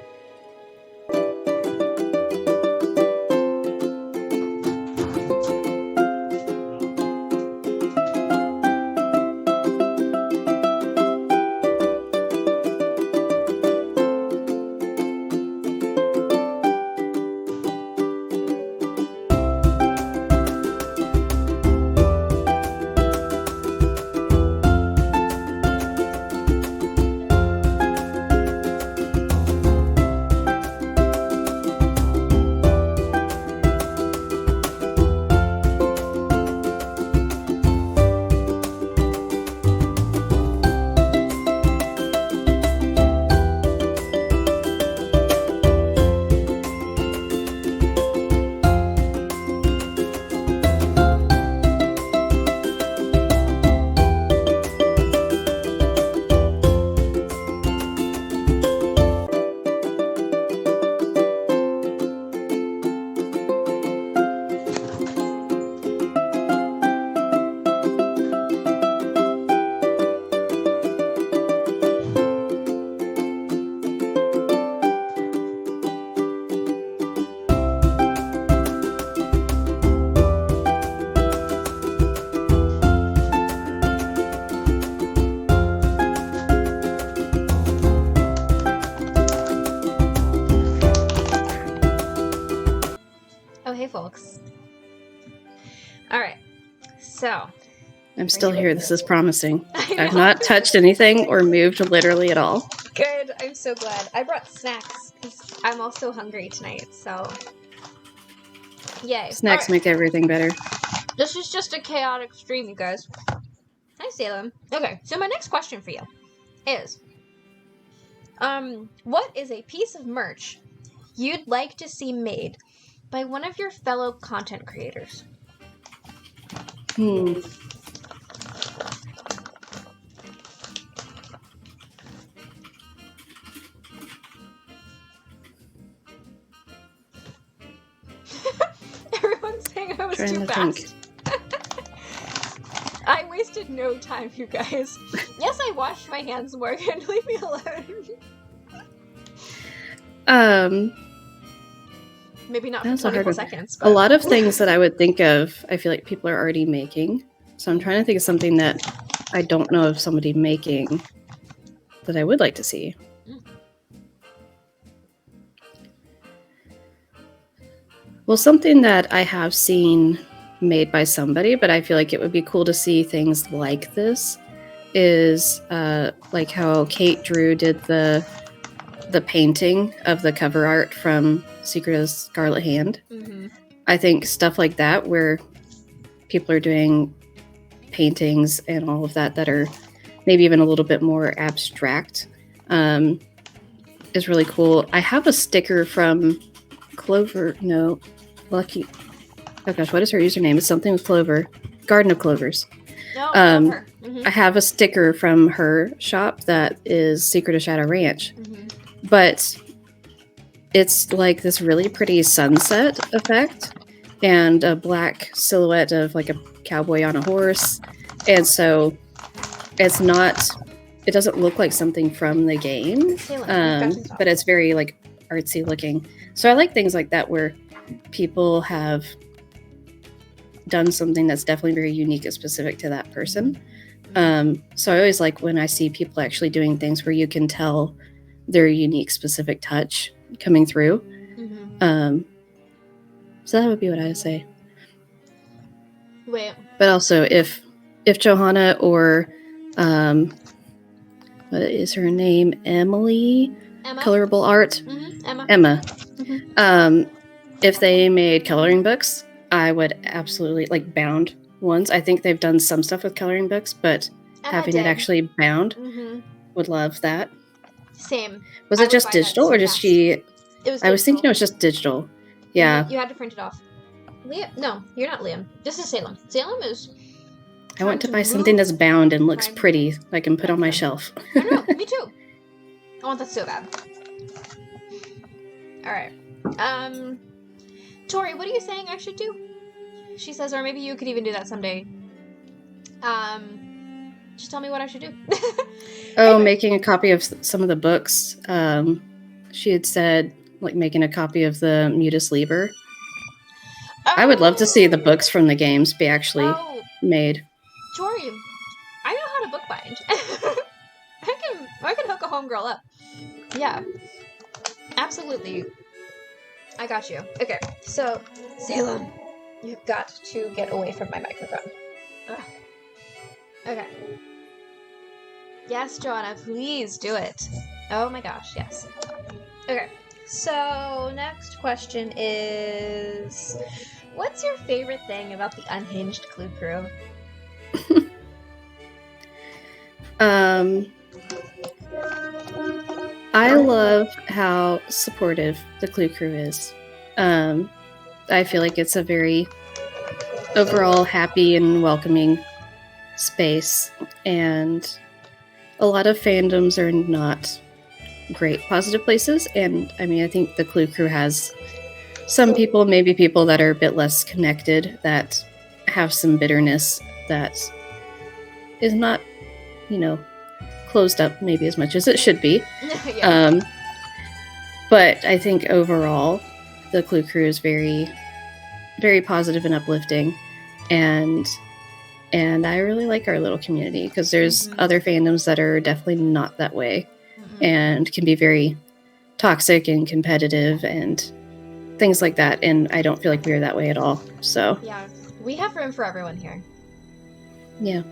Folks. All right, so I'm still here. This is promising. I've not touched anything or moved literally at all. Good. I'm so glad. I brought snacks because I'm also hungry tonight. So, yay! Snacks make everything better. This is just a chaotic stream, you guys. Hi, Salem. Okay, so my next question for you is, what is a piece of merch you'd like to see made by one of your fellow content creators? Everyone's saying I was too fast. I wasted no time, you guys. Yes, I washed my hands, Morgan. Leave me alone. Maybe not for 24 seconds. But... A lot of things that I would think of, I feel like people are already making. So I'm trying to think of something that I don't know of somebody making that I would like to see. Well, something that I have seen made by somebody, but I feel like it would be cool to see things like this, is like how Kate Drew did the painting of the cover art from Secret of the Scarlet Hand. Mm-hmm. I think stuff like that, where people are doing paintings and all of that are maybe even a little bit more abstract, is really cool. I have a sticker from Lucky. Oh gosh, what is her username? It's something with Clover. Garden of Clovers. No, Clover. I have a sticker from her shop that is Secret of Shadow Ranch. Mm-hmm. But it's like this really pretty sunset effect and a black silhouette of like a cowboy on a horse. And so it's not. It doesn't look like something from the game, but it's very like artsy looking. So I like things like that where people have done something that's definitely very unique and specific to that person. So I always like when I see people actually doing things where you can tell their unique, specific touch coming through. So that would be what I would say. Wait. But also, if Johanna or what is her name? Emily? Emma? Colorable Art? Emma. If they made coloring books, I would absolutely, like bound ones. I think they've done some stuff with coloring books, but having it actually bound, would love that. Same. Was it just digital, or just she? It was digital. I was thinking it was just digital. Yeah. You had to print it off. Liam? No, you're not Liam. This is Salem. Salem is... I want to buy something that's bound and looks pretty, I can put on my shelf. I know, me too. I want that so bad. Alright. Tori, what are you saying I should do? She says, or maybe you could even do that someday. Just tell me what I should do. Oh, making a copy of some of the books. She had said, like, making a copy of the Mutus Liber. I would love to see the books from the games be actually made. Tori, I know how to bookbind. I can hook a homegirl up. Yeah. Absolutely. I got you. Okay, so, Salem, you've got to get away from my microphone. Ugh. Okay. Yes, Joanna, please do it. Oh my gosh, yes. Okay, so next question is... What's your favorite thing about the Unhinged Clue Crew? I love how supportive the Clue Crew is. I feel like it's a very overall happy and welcoming space, and a lot of fandoms are not great positive places, and I mean, I think the Clue Crew has some people, maybe people that are a bit less connected, that have some bitterness that is not, closed up maybe as much as it should be. Yeah. But I think overall, the Clue Crew is very, very positive and uplifting, and I really like our little community, because there's other fandoms that are definitely not that way, and can be very toxic and competitive and things like that, and I don't feel like we're that way at all. So yeah, we have room for everyone here. Yeah.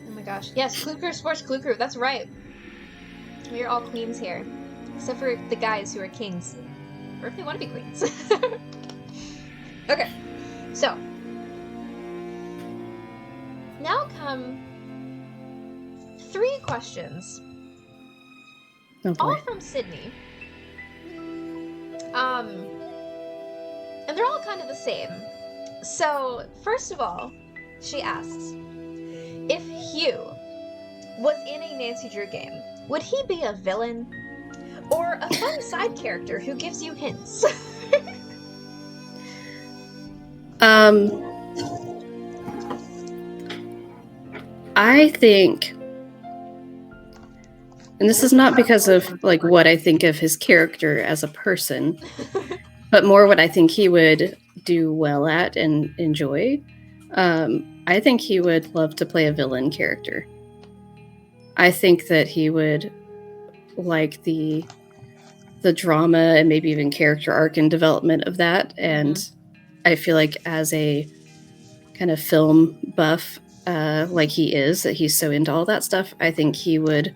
Oh my gosh, yes, Clue Crew Sports Clue Crew. That's right. We are all queens here, except for the guys who are kings, or if they want to be queens. Okay, so now come 3 questions, all from Sydney. And they're all kind of the same. So, first of all, she asks, if Hugh was in a Nancy Drew game, would he be a villain or a fun side character who gives you hints? I think, and this is not because of like what I think of his character as a person, but more what I think he would do well at and enjoy. I think he would love to play a villain character. I think that he would like the drama and maybe even character arc and development of that. And I feel like as a kind of film buff, like he is, that he's so into all that stuff, I think he would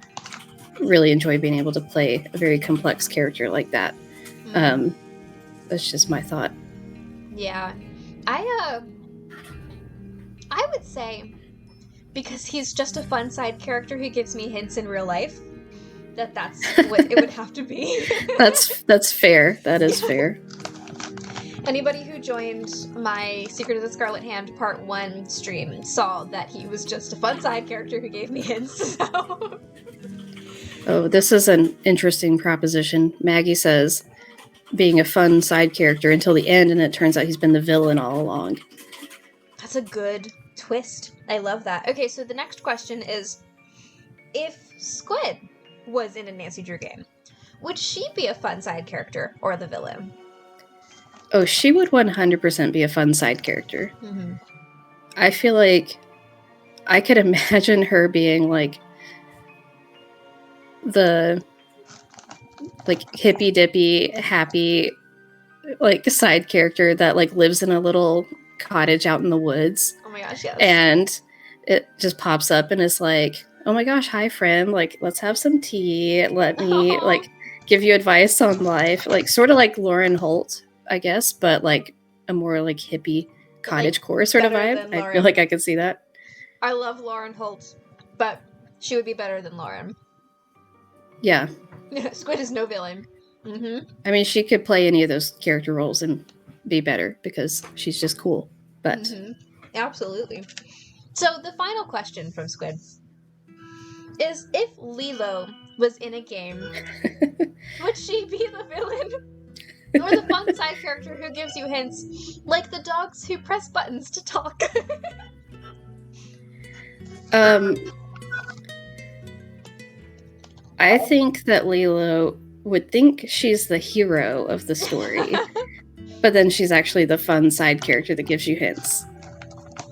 really enjoy being able to play a very complex character like that. That's just my thought. Yeah. I would say, because he's just a fun side character who gives me hints in real life, that's what it would have to be. That's fair. That is fair. Anybody who joined my Secret of the Scarlet Hand Part 1 stream saw that he was just a fun side character who gave me hints. So. Oh, this is an interesting proposition. Maggie says, being a fun side character until the end, and it turns out he's been the villain all along. That's a good twist. I love that. Okay, so the next question is, if Squid was in a Nancy Drew game, would she be a fun side character or the villain? Oh, she would 100% be a fun side character. Mm-hmm. I feel like I could imagine her being like the hippy dippy happy like side character that like lives in a little cottage out in the woods. Oh my gosh, yes. And it just pops up and is like, oh my gosh, hi friend, like let's have some tea, let me like give you advice on life, like sort of like Lauren Holt, I guess, but like a more like hippie cottage core sort of vibe. I feel like I could see that. I love Lauren Holt, but she would be better than Lauren. Yeah. Squid is no villain. Mm-hmm. I mean, she could play any of those character roles and be better because she's just cool. But Absolutely. So the final question from Squid is, if Lilo was in a game, would she be the villain? Or the fun side character who gives you hints, like the dogs who press buttons to talk? I think that Lilo would think she's the hero of the story, but then she's actually the fun side character that gives you hints.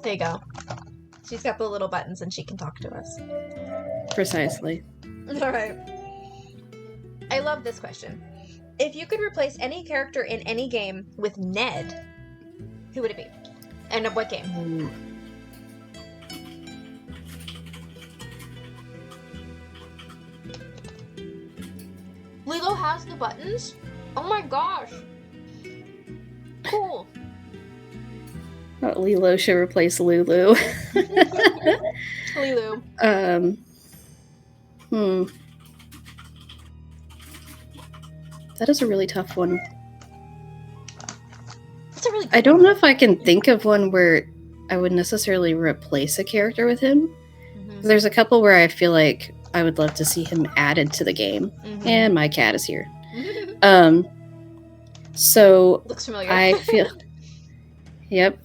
There you go. She's got the little buttons and she can talk to us. Precisely. All right. I love this question. If you could replace any character in any game with Ned, who would it be? And what game? Lilo has the buttons? Oh my gosh. Cool. Lilo should replace Lulu. Lulu. That is a really tough one. That's a really I don't know if I can think of one where I would necessarily replace a character with him. Mm-hmm. There's a couple where I feel like I would love to see him added to the game. Mm-hmm. And my cat is here. So looks familiar. I feel yep.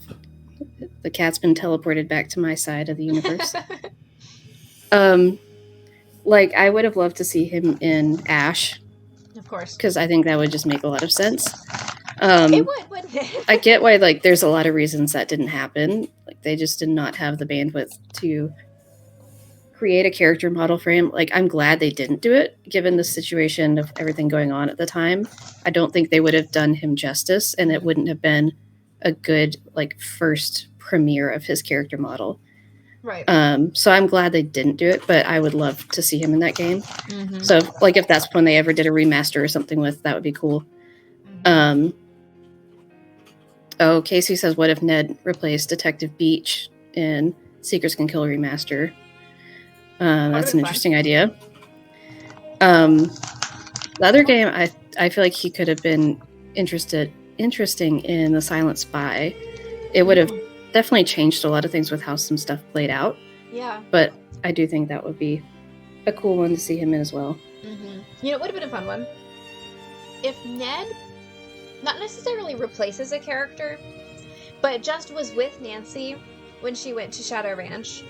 The cat's been teleported back to my side of the universe. Like I would have loved to see him in Ash. Of course. Because I think that would just make a lot of sense. It would, wouldn't it? I get why like there's a lot of reasons that didn't happen. Like they just did not have the bandwidth to create a character model for him. Like I'm glad they didn't do it, given the situation of everything going on at the time. I don't think they would have done him justice, and it wouldn't have been a good like first premiere of his character model. Right. So I'm glad they didn't do it, but I would love to see him in that game. Mm-hmm. So like if that's when they ever did a remaster or something with, that would be cool. Mm-hmm. Casey says, what if Ned replaced Detective Beach in Secrets Can Kill Remaster? That's an interesting idea. The other game, I feel like he could have been interesting in The Silent Spy. It would have definitely changed a lot of things with how some stuff played out. Yeah. But I do think that would be a cool one to see him in as well. Mm-hmm. You know, it would have been a fun one. If Ned not necessarily replaces a character, but just was with Nancy when she went to Shadow Ranch.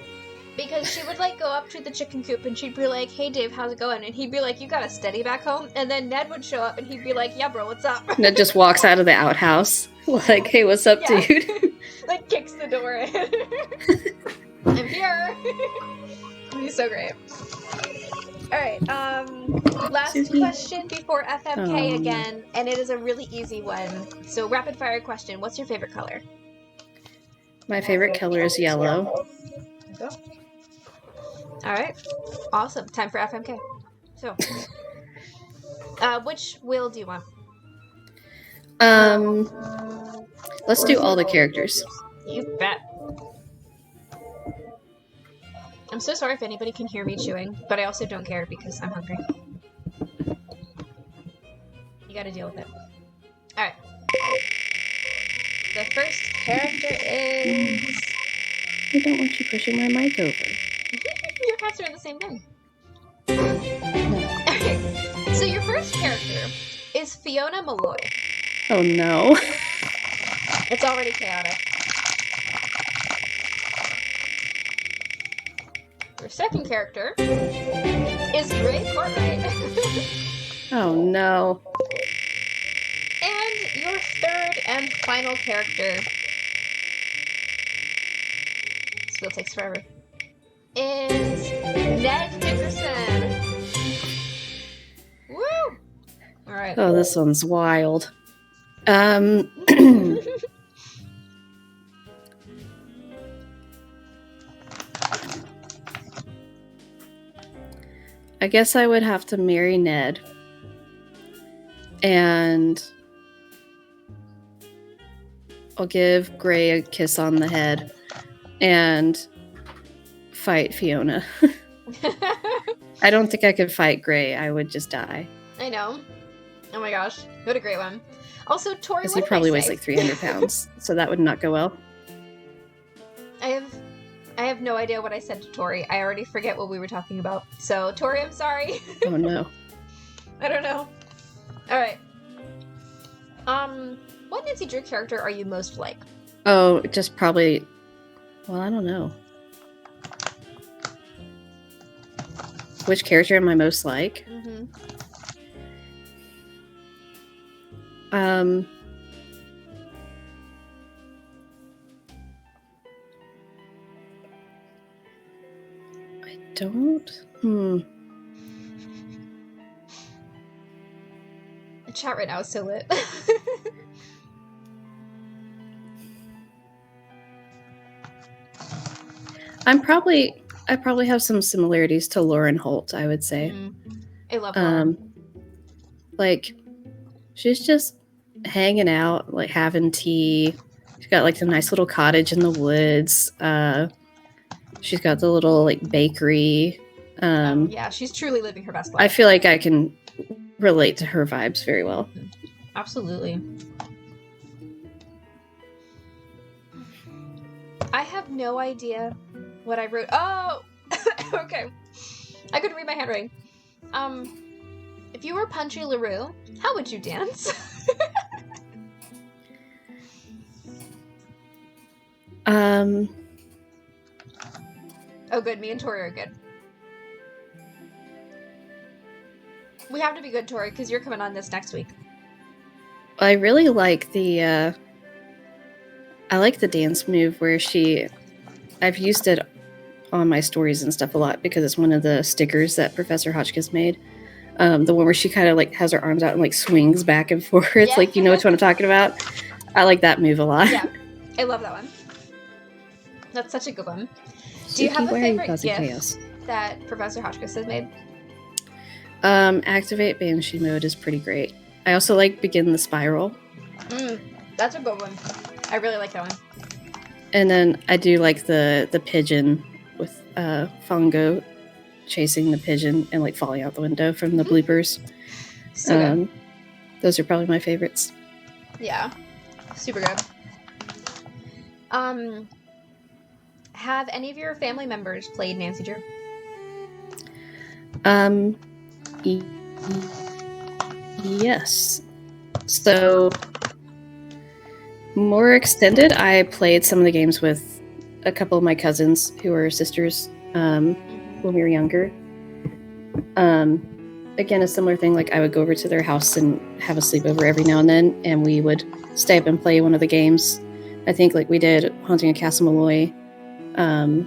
Because she would, like, go up to the chicken coop and she'd be like, hey, Dave, how's it going? And he'd be like, you got a steady back home? And then Ned would show up and he'd be like, yeah, bro, what's up? Ned just walks out of the outhouse. Like, hey, what's up, dude? Like, kicks the door in. I'm here. He's so great. Alright, last question before FMK again, and it is a really easy one. So, rapid fire question. What's your favorite color? My favorite color is yellow. Alright. Awesome. Time for FMK. So, which wheel do you want? Let's do all the characters. You bet. I'm so sorry if anybody can hear me chewing, but I also don't care because I'm hungry. You gotta deal with it. Alright. The first character is... I don't want you pushing my mic over. Your cats are in the same bin. Okay. So your first character is Fiona Malloy. Oh no. It's already chaotic. Your second character is Gray Cartwright. Oh no. And your third and final character, this wheel takes forever, is Ned Dickerson. Woo! Alright. Oh, this one's wild. I guess I would have to marry Ned. And I'll give Gray a kiss on the head and fight Fiona. I don't think I could fight Gray. I would just die. I know. Oh my gosh. What a great one. Also, Tori, Because what he did probably I weighs say? like 300 pounds. So that would not go well. I have no idea what I said to Tori. I already forget what we were talking about. So, Tori, I'm sorry. Oh no. I don't know. Alright. What Nancy Drew character are you most like? Oh, just probably... Well, I don't know. Which character am I most like? Mm-hmm. I don't... The chat right now is so lit. I probably have some similarities to Lauren Holt, I would say. I love her. Like, she's just hanging out, like having tea. She's got like a nice little cottage in the woods. She's got the little like bakery. Yeah, she's truly living her best life. I feel like I can relate to her vibes very well. Absolutely. I have no idea what I wrote. Oh! Okay. I couldn't read my handwriting. If you were Punchy LaRue, how would you dance? Oh, good. Me and Tori are good. We have to be good, Tori, because you're coming on this next week. I really like the dance move where I've used it on my stories and stuff a lot because it's one of the stickers that Professor Hotchkiss made. The one where she kind of like has her arms out and like swings back and forth. Yeah. Like, you know which one I'm talking about? I like that move a lot. Yeah, I love that one. That's such a good one. Do you have a favorite gift that Professor Hotchkiss has made? Activate Banshee mode is pretty great. I also like Begin the Spiral. That's a good one. I really like that one. And then I do like the pigeon with Fongo chasing the pigeon and like falling out the window from the bloopers. So good. Those are probably my favorites. Yeah, super good. Have any of your family members played Nancy Drew? Yes. So more extended, I played some of the games with a couple of my cousins who were sisters when we were younger. Again, a similar thing, like I would go over to their house and have a sleepover every now and then, and we would stay up and play one of the games. I think like we did Haunting of Castle Malloy. Trying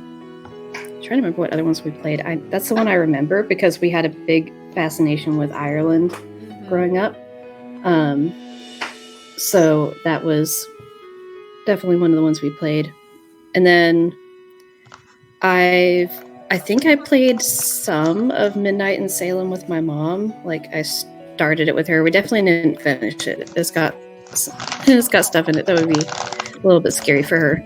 to remember what other ones we played. That's the one I remember because we had a big fascination with Ireland growing up. So that was definitely one of the ones we played. And then I think I played some of Midnight in Salem with my mom. Like I started it with her. We definitely didn't finish it. It's got stuff in it that would be a little bit scary for her.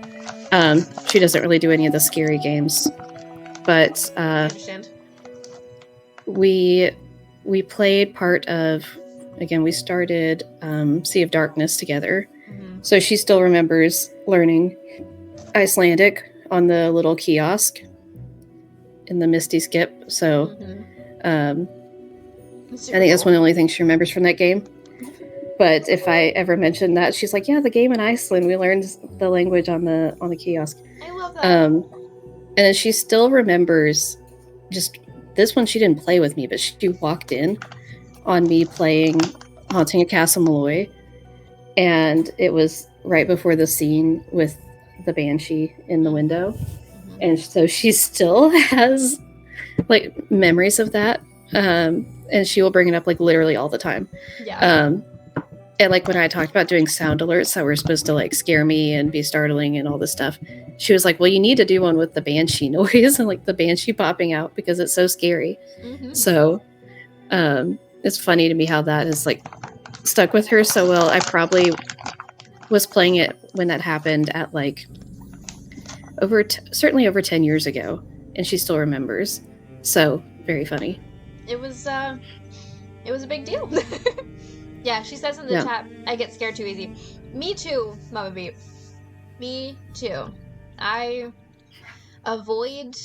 She doesn't really do any of the scary games. But I understand. We played part of, again, we started Sea of Darkness together. So she still remembers learning Icelandic on the little kiosk in the Misty Skip. So I think that's one of the only things she remembers from that game. But if I ever mention that, she's like, yeah, the game in Iceland, we learned the language on the kiosk. I love that. And then she still remembers just this one. She didn't play with me, but she walked in on me playing Haunting of Castle Malloy. And it was right before the scene with the banshee in the window. And so she still has like memories of that. And she will bring it up like literally all the time. Yeah. And like when I talked about doing sound alerts that were supposed to like scare me and be startling and all this stuff, she was like, well, you need to do one with the banshee noise and like the banshee popping out because it's so scary. Mm-hmm. So it's funny to me how that has like stuck with her so well. I probably was playing it when that happened at like certainly over 10 years ago, and she still remembers. So very funny. It was a big deal. Yeah, she says in the chat, I get scared too easy. Me too, Mama Beep. Me too. I avoid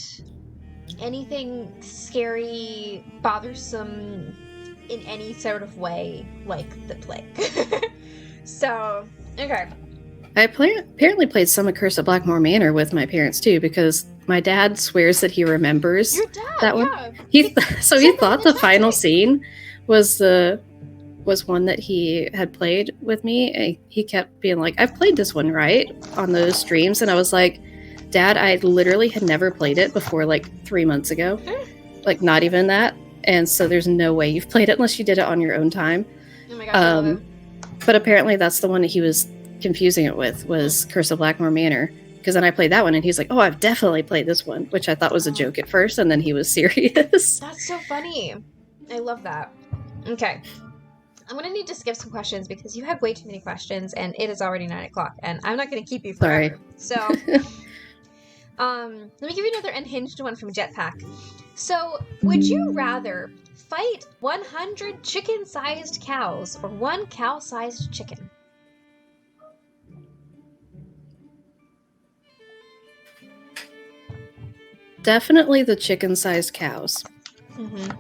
anything scary, bothersome in any sort of way, like the plague. So, okay. I apparently played some of Curse at Blackmore Manor with my parents too, because my dad swears that he remembers Your dad, that one. yeah. He thought the final scene was one that he had played with me. And he kept being like, I've played this one, right? On those streams. And I was like, Dad, I literally had never played it before like 3 months ago. Like not even that. And so there's no way you've played it unless you did it on your own time. Oh my gosh, I love it. But apparently that's the one that he was confusing it with, was Curse of Blackmore Manor. Because then I played that one and he's like, oh, I've definitely played this one, which I thought was a joke at first. And then he was serious. That's so funny. I love that. Okay. I'm going to need to skip some questions because you have way too many questions and it is already 9 o'clock and I'm not going to keep you forever. Sorry. So, let me give you another unhinged one from Jetpack. So, would you rather fight 100 chicken-sized cows or 1 cow-sized chicken? Definitely the chicken-sized cows. Mm-hmm.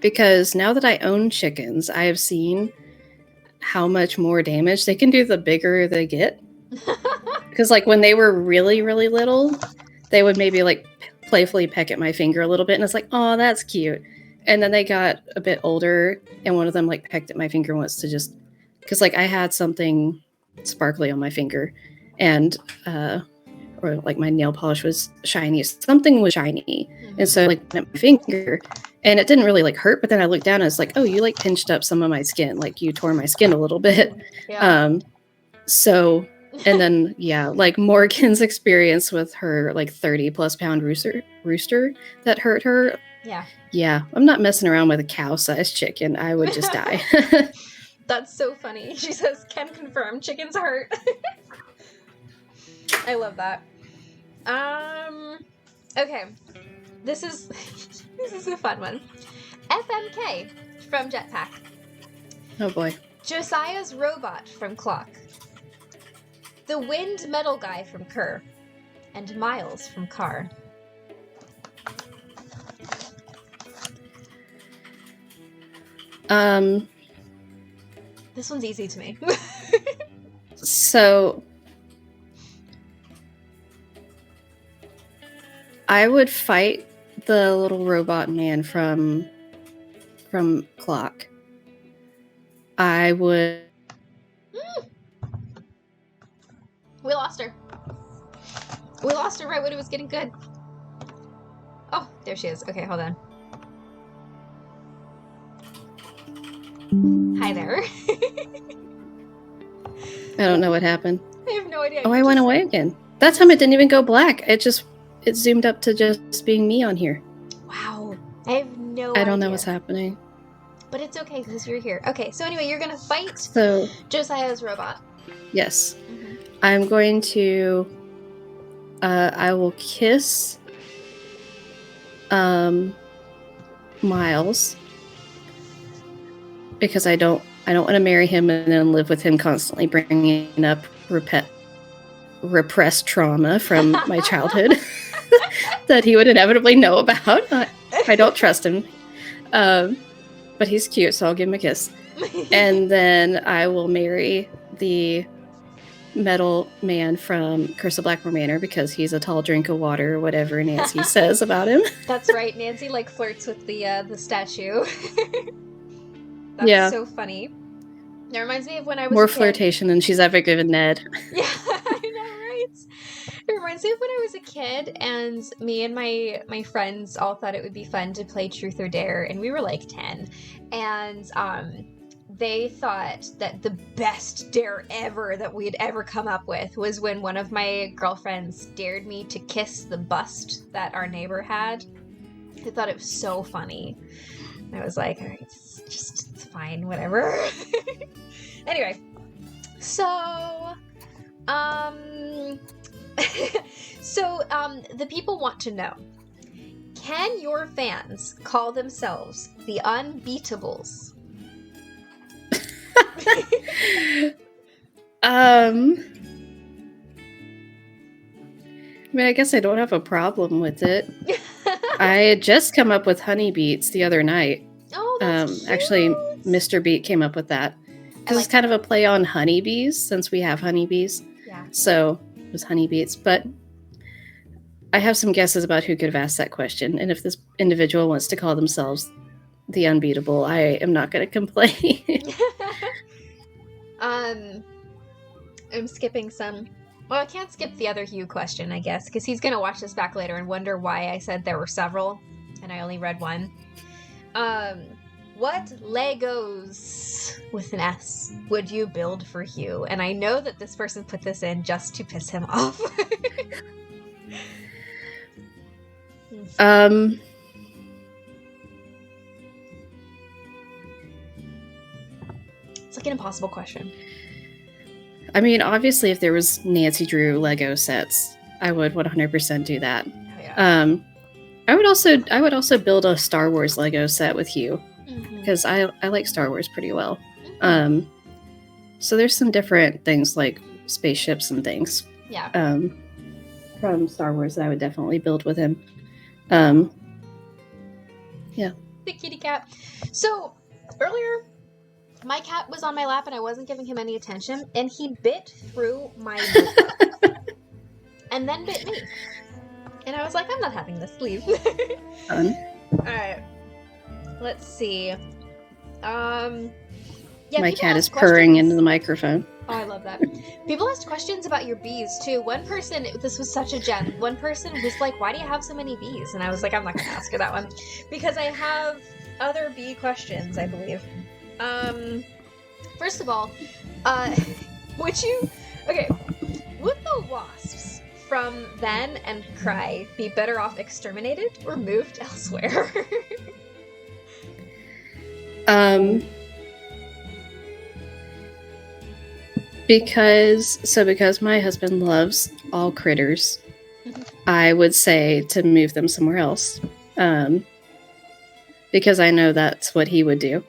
Because now that I own chickens, I have seen how much more damage they can do the bigger they get. Because like when they were really, really little, they would maybe like playfully peck at my finger a little bit. And it's like, oh, that's cute. And then they got a bit older and one of them like pecked at my finger once to just, because like I had something sparkly on my finger and, or like my nail polish was shiny. Something was shiny. And so like at my finger and it didn't really like hurt. But then I looked down and it's like, oh, you like pinched up some of my skin. Like you tore my skin a little bit. Yeah. So, and then, yeah, like Morgan's experience with her like 30+ pound rooster that hurt her. Yeah. Yeah. I'm not messing around with a cow-sized chicken. I would just die. That's so funny. She says, can confirm chickens hurt. I love that. Okay. This is a fun one. FMK from Jetpack. Oh boy. Josiah's robot from Clock. The wind metal guy from Kerr. And Miles from Car. This one's easy to me. So I would fight the little robot man from Clock. I would. We lost her. We lost her right when it was getting good. Oh, there she is. Okay, hold on. Hi there. I don't know what happened. I have no idea. Oh, I went away again. That time it didn't even go black. It zoomed up to just being me on here. Wow. I have no idea. I don't know what's happening. But it's okay because you're here. Okay, so anyway, you're going to fight Josiah's robot. Yes. Mm-hmm. I'm going to... I will kiss Miles because I don't want to marry him and then live with him constantly bringing up repressed trauma from my childhood that he would inevitably know about. I don't trust him. But he's cute, so I'll give him a kiss. And then I will marry the metal man from Curse of Blackmore Manor because he's a tall drink of water or whatever Nancy says about him. That's right. Nancy like flirts with the statue. That's so funny. That reminds me of when I was more a kid. flirtation than she's ever given Ned. Yeah, I know, right? It reminds me of when I was a kid, and me and my friends all thought it would be fun to play Truth or Dare, and we were like 10, and they thought that the best dare ever that we'd ever come up with was when one of my girlfriends dared me to kiss the bust that our neighbor had. I thought it was so funny. I was like, all right, it's just fine, whatever. Anyway, so, the people want to know, can your fans call themselves the Unbeatables? I mean, I guess I don't have a problem with it. I had just come up with honey beets the other night. Oh, that's cute. Actually, Mr. Beat came up with that. Because it's kind of a play on honeybees, since we have honeybees. Yeah. So it was honey beets. But I have some guesses about who could have asked that question. And if this individual wants to call themselves the Unbeatable, I am not going to complain. I'm skipping some. Well, I can't skip the other Hugh question, I guess, because he's going to watch this back later and wonder why I said there were several, and I only read one. What Legos, with an S, would you build for Hugh? And I know that this person put this in just to piss him off. It's like an impossible question. I mean, obviously, if there was Nancy Drew Lego sets, I would 100% do that. Oh, yeah. I would also build a Star Wars Lego set with Hugh because I like Star Wars pretty well. So there's some different things like spaceships and things. Yeah. From Star Wars that I would definitely build with him. Yeah. The kitty cat. So earlier, my cat was on my lap and I wasn't giving him any attention, and he bit through my notebook and then bit me. And I was like, I'm not having this, leave. Fun. Alright. Let's see. Yeah, my cat is purring into the microphone. Oh, I love that. People asked questions about your bees, too. One person, this was such a gem, one person was like, why do you have so many bees? And I was like, I'm not going to ask her that one. Because I have other bee questions, I believe. First of all, would the wasps from Then and Cry be better off exterminated or moved elsewhere? Because my husband loves all critters, I would say to move them somewhere else. Because I know that's what he would do.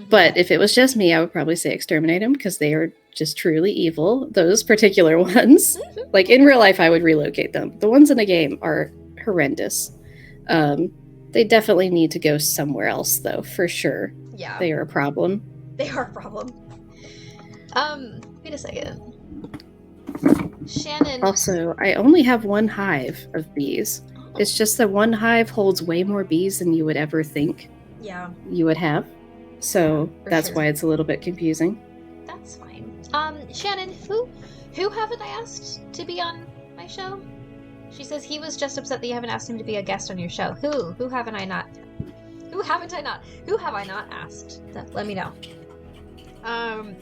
But if it was just me, I would probably say exterminate them because they are just truly evil. Those particular ones. Like in real life, I would relocate them. The ones in the game are horrendous. They definitely need to go somewhere else, though, for sure. Yeah. They are a problem. They are a problem. Wait a second. Shannon. Also, I only have one hive of bees. It's just that one hive holds way more bees than you would ever think you would have. So that's why it's a little bit confusing. That's fine. Shannon, who haven't I asked to be on my show? She says he was just upset that you haven't asked him to be a guest on your show. Who haven't I not? Who haven't I not? Who have I not asked? Let me know.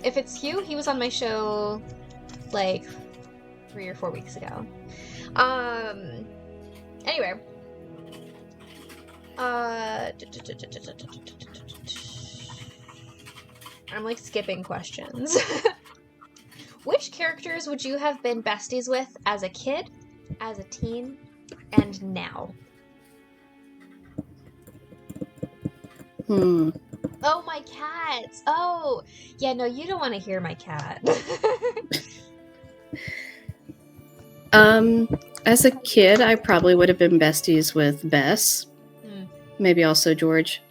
If it's Hugh, he was on my show like 3 or 4 weeks ago. Anyway. I'm like skipping questions. Which characters would you have been besties with as a kid, as a teen, and now? Oh, my cat. Oh, yeah, no, you don't want to hear my cat. As a kid, I probably would have been besties with Bess. Maybe also George.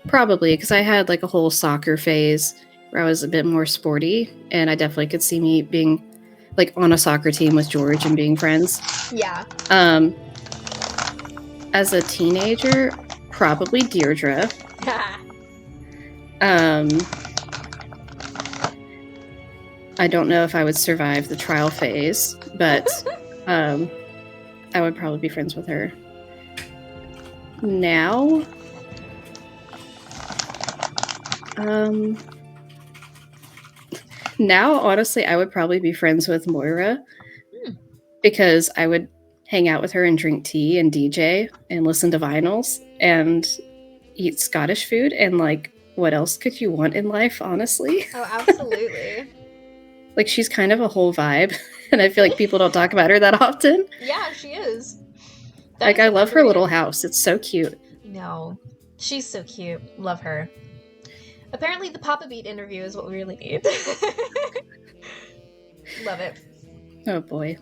Probably, because I had like a whole soccer phase, where I was a bit more sporty, and I definitely could see me being like on a soccer team with George and being friends. Yeah. As a teenager, probably Deirdre. I don't know if I would survive the trial phase, but I would probably be friends with her. Now, honestly, I would probably be friends with Moira because I would hang out with her and drink tea and DJ and listen to vinyls and eat Scottish food. And like, what else could you want in life, honestly? Oh, absolutely. Like, she's kind of a whole vibe, and I feel like people don't talk about her that often. Yeah, she is. Like, I love her little house. It's so cute. No, she's so cute. Love her. Apparently, the Papa Beat interview is what we really need. Love it. Oh, boy.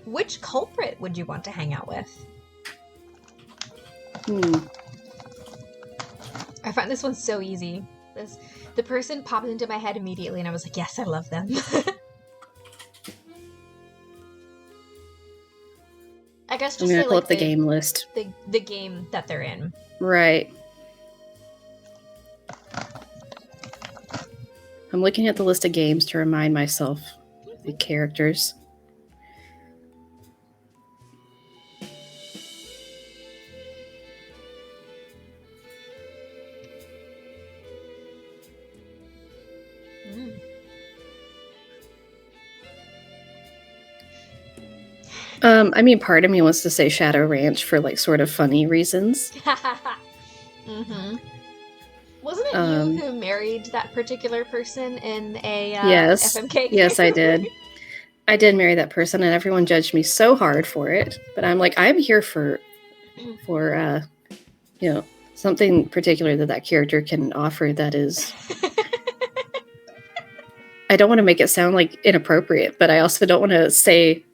Which culprit would you want to hang out with? I find this one so easy. The person popped into my head immediately, and I was like, yes, I love them. I guess just I'm gonna say, pull like, up the game list. The game that they're in. Right. I'm looking at the list of games to remind myself of the characters. I mean, part of me wants to say Shadow Ranch for like sort of funny reasons. Mm-hmm. Wasn't it you who married that particular person in a yes. FMK game? Yes, I did. I did marry that person, and everyone judged me so hard for it. But I'm like, I'm here for something particular that character can offer that is. I don't want to make it sound like inappropriate, but I also don't want to say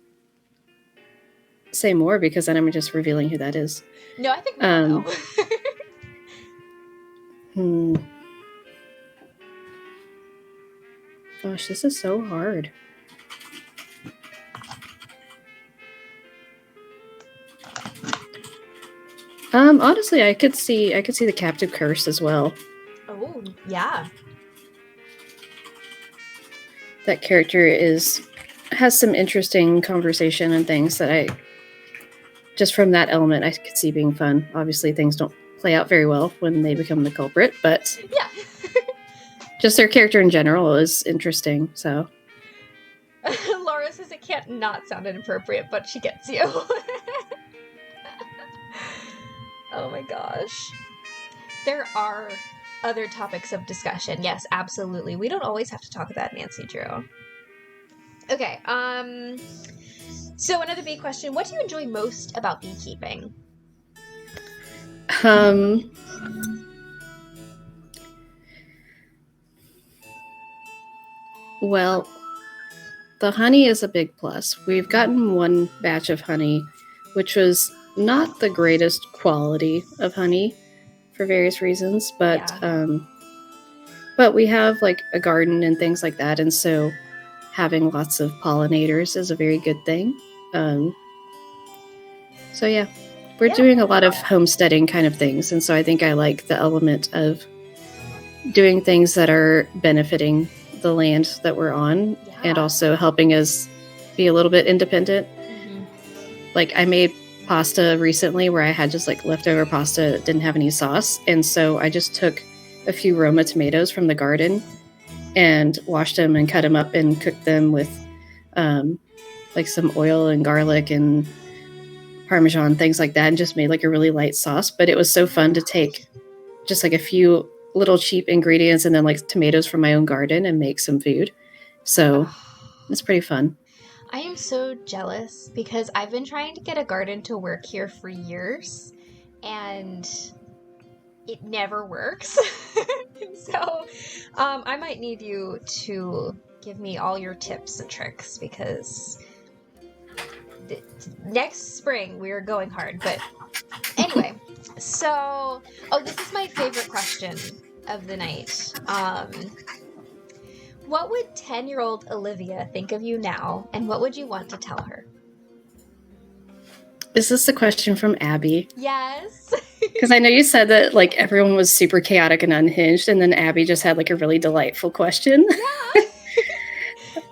more because then I'm just revealing who that is. No, I think we all know. Gosh, this is so hard. Honestly, I could see the Captive Curse as well. Oh, yeah. That character has some interesting conversation and things that just from that element, I could see being fun. Obviously, things don't play out very well when they become the culprit, but yeah. Just their character in general is interesting, so. Laura says it can't not sound inappropriate, but she gets you. Oh my gosh. There are other topics of discussion. Yes, absolutely. We don't always have to talk about Nancy Drew. Okay, so another big question. What do you enjoy most about beekeeping? Well, the honey is a big plus. We've gotten one batch of honey, which was not the greatest quality of honey for various reasons, but we have like a garden and things like that, and so having lots of pollinators is a very good thing. So yeah, we're doing a lot of homesteading kind of things, and so I think I like the element of doing things that are benefiting the land that we're on and also helping us be a little bit independent. Mm-hmm. Like I made pasta recently where I had just like leftover pasta, didn't have any sauce, and so I just took a few Roma tomatoes from the garden and washed them and cut them up and cooked them with like some oil and garlic and Parmesan, things like that, and just made like a really light sauce. But it was so fun to take just like a few little cheap ingredients and then like tomatoes from my own garden and make some food. So it's pretty fun. I am so jealous because I've been trying to get a garden to work here for years and it never works. So I might need you to give me all your tips and tricks because next spring we are going hard. But anyway, so this is my favorite question of the night. What would 10-year-old Olivia think of you now, and what would you want to tell her? Is this a question from Abby? Yes. Because I know you said that like everyone was super chaotic and unhinged, and then Abby just had like a really delightful question. Yeah.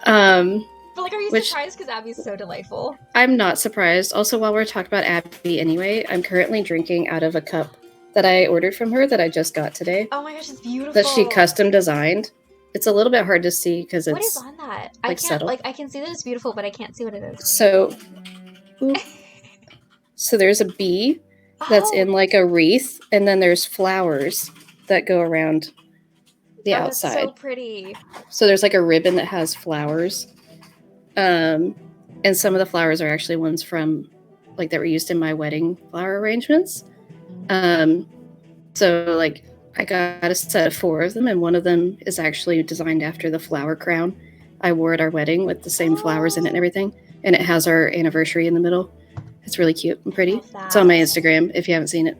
But like, are you surprised because Abby's so delightful? I'm not surprised. Also, while we're talking about Abby anyway, I'm currently drinking out of a cup that I ordered from her that I just got today. Oh my gosh, it's beautiful. That she custom designed. It's a little bit hard to see because it's what is on that? Like, I can't subtle. like I can see that it's beautiful, but I can't see what it is. So there's a bee that's in like a wreath, and then there's flowers that go around the outside. That's so pretty. So there's like a ribbon that has flowers. And some of the flowers are actually ones from like that were used in my wedding flower arrangements. So like I got a set of 4 of them, and one of them is actually designed after the flower crown I wore at our wedding with the same flowers in it and everything. And it has our anniversary in the middle. It's really cute and pretty. It's on my Instagram if you haven't seen it.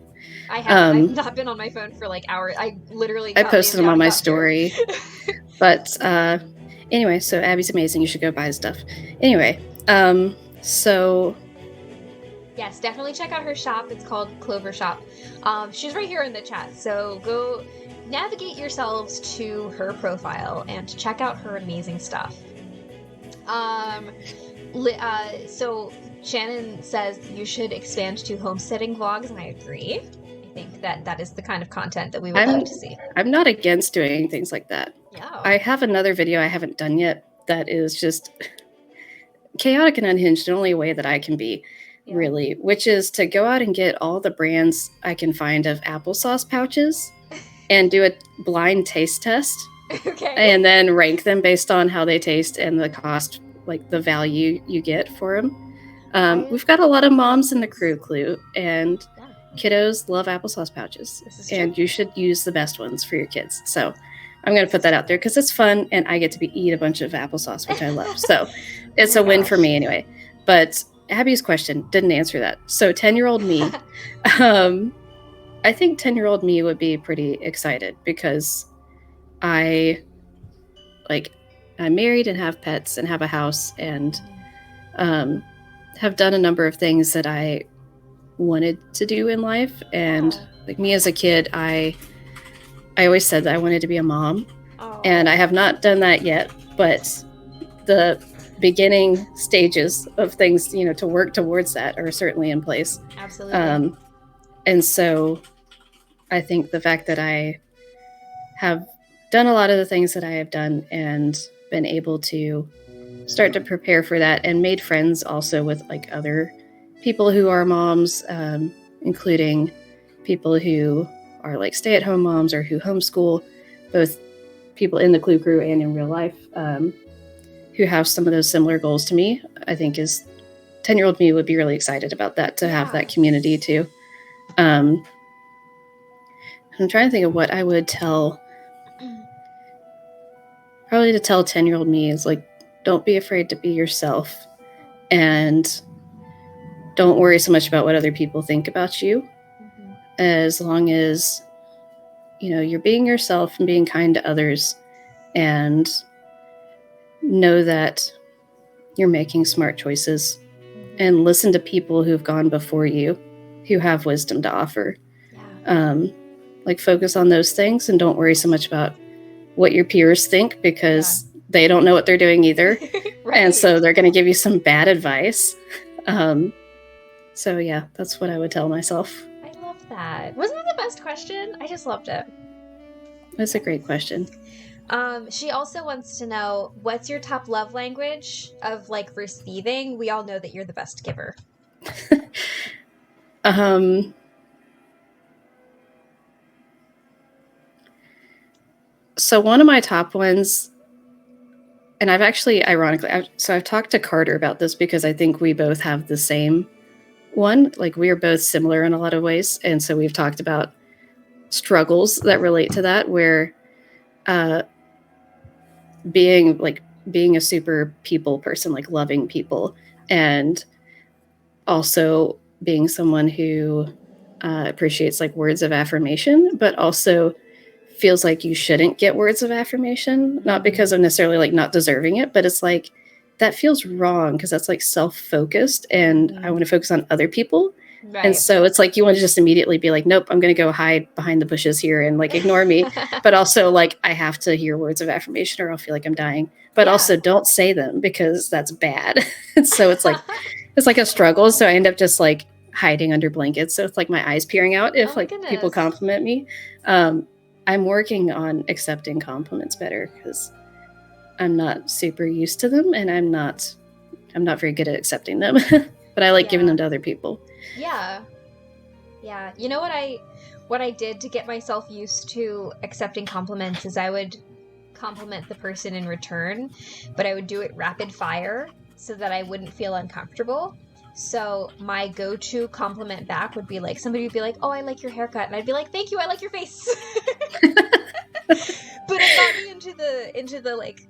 I haven't. I've not been on my phone for like hours. I posted them on my story. But anyway, so Abby's amazing. You should go buy his stuff. Anyway, so yes, definitely check out her shop. It's called Clover Shop. She's right here in the chat. So go navigate yourselves to her profile and check out her amazing stuff. So Shannon says you should expand to homesteading vlogs, and I agree. I think that is the kind of content that we would love to see. I'm not against doing things like that. Yeah. I have another video I haven't done yet that is just chaotic and unhinged in only a way that I can be, really, which is to go out and get all the brands I can find of applesauce pouches and do a blind taste test. Okay. And then rank them based on how they taste and the cost, like the value you get for them. We've got a lot of moms in the crew, Clue, and kiddos love applesauce pouches. And you should use the best ones for your kids. So I'm going to put that out there because it's fun and I get to eat a bunch of applesauce, which I love. So it's a win for me anyway. But Abby's question didn't answer that. So 10-year-old me, I think 10-year-old me would be pretty excited because I'm married and have pets and have a house and have done a number of things that I wanted to do in life. And like me as a kid, I always said that I wanted to be a mom. And I have not done that yet, but the beginning stages of things, to work towards that are certainly in place. Absolutely. And so I think the fact that I have done a lot of the things that I have done and been able to start to prepare for that and made friends also with like other people who are moms, including people who are like stay-at-home moms or who homeschool, both people in the Clue crew and in real life, who have some of those similar goals to me. I think is 10-year-old me would be really excited about that, to have that community too. I'm trying to think of what I would tell. Probably to tell 10-year-old me is like, don't be afraid to be yourself and don't worry so much about what other people think about you. As long as, you're being yourself and being kind to others and know that you're making smart choices and listen to people who've gone before you, who have wisdom to offer. Focus on those things and don't worry so much about what your peers think because they don't know what they're doing either. Right. And so they're going to give you some bad advice. So yeah, that's what I would tell myself. I love that. Wasn't that the best question? I just loved it. That's a great question. She also wants to know, what's your top love language of like receiving? We all know that you're the best giver. So one of my top ones, and I've actually, ironically, I've talked to Carter about this because I think we both have the same one. Like we are both similar in a lot of ways. And so we've talked about struggles that relate to that, where being a super people person, like loving people, and also being someone who appreciates like words of affirmation, but also feels like you shouldn't get words of affirmation, not because of necessarily like not deserving it, but it's like that feels wrong because that's like self-focused and I want to focus on other people. Right. And so it's like you want to just immediately be like, nope, I'm going to go hide behind the bushes here and like ignore me. But also like I have to hear words of affirmation or I'll feel like I'm dying. But also don't say them because that's bad. And so it's like a struggle. So I end up just like hiding under blankets. So it's like my eyes peering out if like people compliment me. I'm working on accepting compliments better because I'm not super used to them and I'm not very good at accepting them. But I like giving them to other people. Yeah. Yeah. You know what I did to get myself used to accepting compliments is I would compliment the person in return, but I would do it rapid fire so that I wouldn't feel uncomfortable. So my go-to compliment back would be like, somebody would be like, oh, I like your haircut. And I'd be like, thank you, I like your face. But it got me into the like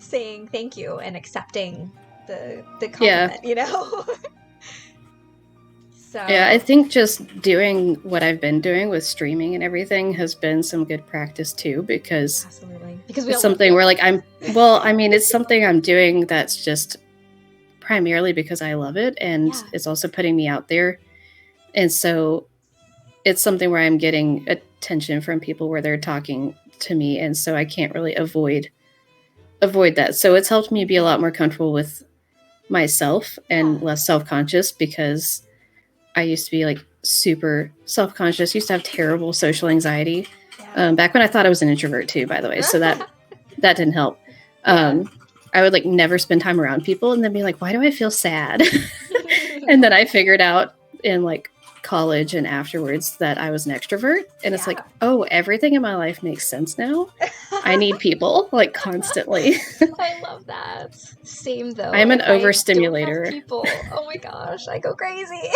saying thank you and accepting the compliment, you know? So yeah, I think just doing what I've been doing with streaming and everything has been some good practice too, because absolutely. Because it's something where like it's something I'm doing that's just primarily because I love it and it's also putting me out there. And so it's something where I'm getting attention from people where they're talking to me, and so I can't really avoid that. So it's helped me be a lot more comfortable with myself and less self-conscious, because I used to be like super self-conscious, used to have terrible social anxiety. Back when I thought I was an introvert too, by the way. So that didn't help. I would like never spend time around people and then be like, why do I feel sad? And then I figured out in like college and afterwards that I was an extrovert. And it's like, oh, everything in my life makes sense now. I need people like constantly. I love that. Same though. I'm an overstimulator. People. Oh my gosh, I go crazy.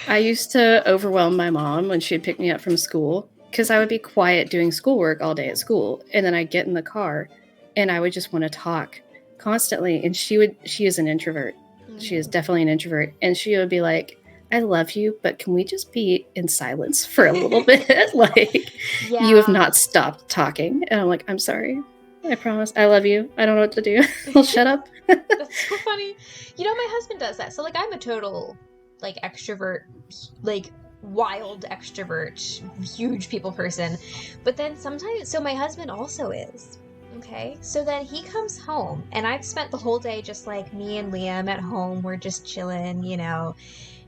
I used to overwhelm my mom when she'd pick me up from school because I would be quiet doing schoolwork all day at school. And then I'd get in the car and I would just want to talk constantly. And she is an introvert. She is definitely an introvert. And she would be like, I love you, but can we just be in silence for a little bit? Like, you have not stopped talking. And I'm like, I'm sorry. I promise. I love you. I don't know what to do. Well, shut up. That's so funny. You know, my husband does that. So, like, I'm a total, like, extrovert, like, wild extrovert, huge people person. But then sometimes, so my husband also is. Okay, so then he comes home, and I've spent the whole day just, like, me and Liam at home. We're just chilling, you know.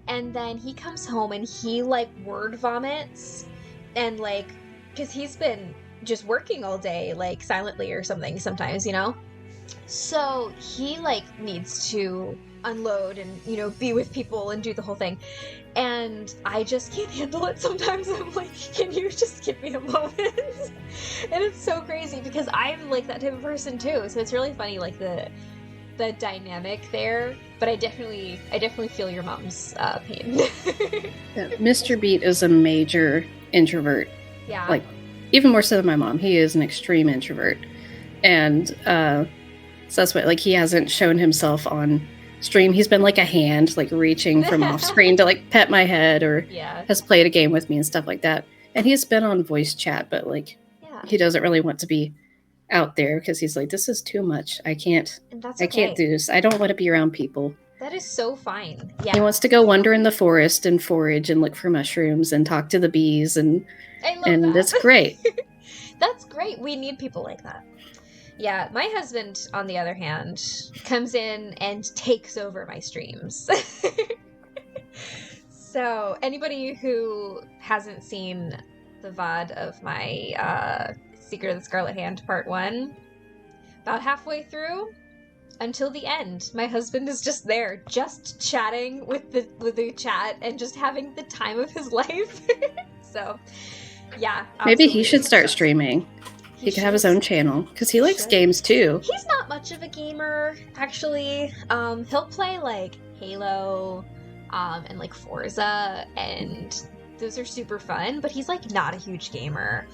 And then he comes home and he like word vomits and like, because he's been just working all day like silently or something sometimes, you know. So he like needs to unload and, you know, be with people and do the whole thing. And I just can't handle it sometimes. I'm like, can you just give me a moment? And it's so crazy because I'm like that type of person too. So it's really funny, like the dynamic there, but I definitely feel your mom's pain. Yeah, Mr. Beat is a major introvert. Yeah. Like, even more so than my mom. He is an extreme introvert. And so that's why, like, he hasn't shown himself on stream. He's been like a hand, like reaching from off screen to like pet my head or has played a game with me and stuff like that. And he's been on voice chat, but like, he doesn't really want to be out there because he's like, this is too much. I can't do this. I don't want to be around people. That is so fine. Yeah. He wants to go wander in the forest and forage and look for mushrooms and talk to the bees, and that's great. That's great. We need people like that. Yeah, my husband, on the other hand, comes in and takes over my streams. So anybody who hasn't seen the VOD of my Secret of the Scarlet Hand Part 1, about halfway through until the end, my husband is just there, just chatting with the chat and just having the time of his life. So, yeah. Maybe he should start streaming. He could have his own channel because he likes games too. He's not much of a gamer, actually. He'll play like Halo, and like Forza, and those are super fun, but he's like not a huge gamer.